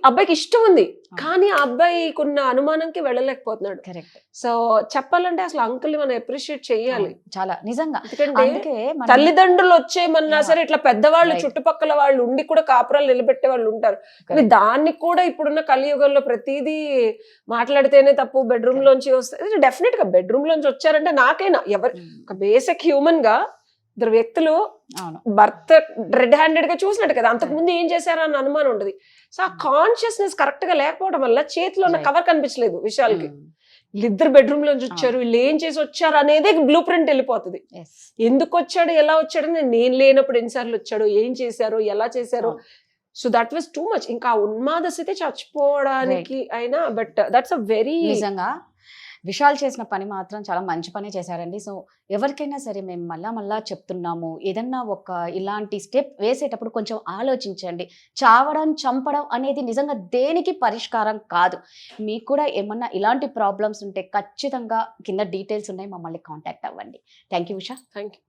అబ్బాయికి ఇష్టం ఉంది కానీ ఆ అబ్బాయికి ఉన్న అనుమానంకి వెళ్ళలేకపోతున్నాడు. కరెక్ట్. సో చెప్పాలంటే అసలు అంకుల్ ని మనం అప్రిషియేట్ చెయ్యాలి చాలా నిజంగా. ఎందుకంటే తల్లిదండ్రులు వచ్చేయమన్నా సరే ఇట్లా పెద్దవాళ్ళు చుట్టుపక్కల వాళ్ళు ఉండి కూడా కాపురాలు నిలబెట్టే వాళ్ళు ఉంటారు. దాన్ని కూడా ఇప్పుడున్న కలియుగంలో ప్రతిదీ మాట్లాడితేనే తప్పు, బెడ్రూమ్ లోంచి వస్తే డెఫినెట్ గా బెడ్రూమ్ లోంచి వచ్చారంటే నాకైనా ఎవరు ఒక బేసిక్ హ్యూమన్ గా ఇద్దరు వ్యక్తులు భర్త రెడ్ హ్యాండెడ్ గా చూసినట్టు కదా, అంతకు ముందు ఏం చేశారా అన్న అనుమానం ఉంటది. సో ఆ కాన్షియస్నెస్ కరెక్ట్ గా లేకపోవడం వల్ల చేతిలో ఉన్న కవర్ కనిపించలేదు విశాల్కి. వీళ్ళిద్దరు బెడ్రూమ్ లోంచి వచ్చారు, వీళ్ళు ఏం చేసి వచ్చారు అనేది బ్లూ ప్రింట్ వెళ్ళిపోతుంది. ఎందుకు వచ్చాడు, ఎలా వచ్చాడు, నేను లేనప్పుడు ఎన్నిసార్లు వచ్చాడు, ఏం చేశారు, ఎలా చేశారు. So that was too much. ఇంకా ఉన్మాద స్థితి చచ్చిపోవడానికి అయినా. బట్ దట్స్ అ వెరీ నిజంగా విశాల్ చేసిన పని మాత్రం చాలా మంచి పని చేశారండి. సో ఎవరికైనా సరే మేము మళ్ళా చెప్తున్నాము, ఏదన్నా ఒక ఇలాంటి స్టెప్ వేసేటప్పుడు కొంచెం ఆలోచించండి. చావడం చంపడం అనేది నిజంగా దేనికి పరిష్కారం కాదు. మీకు కూడా ఏమన్నా ఇలాంటి ప్రాబ్లమ్స్ ఉంటే ఖచ్చితంగా కింద డీటెయిల్స్ ఉన్నాయి, మమ్మల్ని కాంటాక్ట్ అవ్వండి. Thank you Usha. Thank you.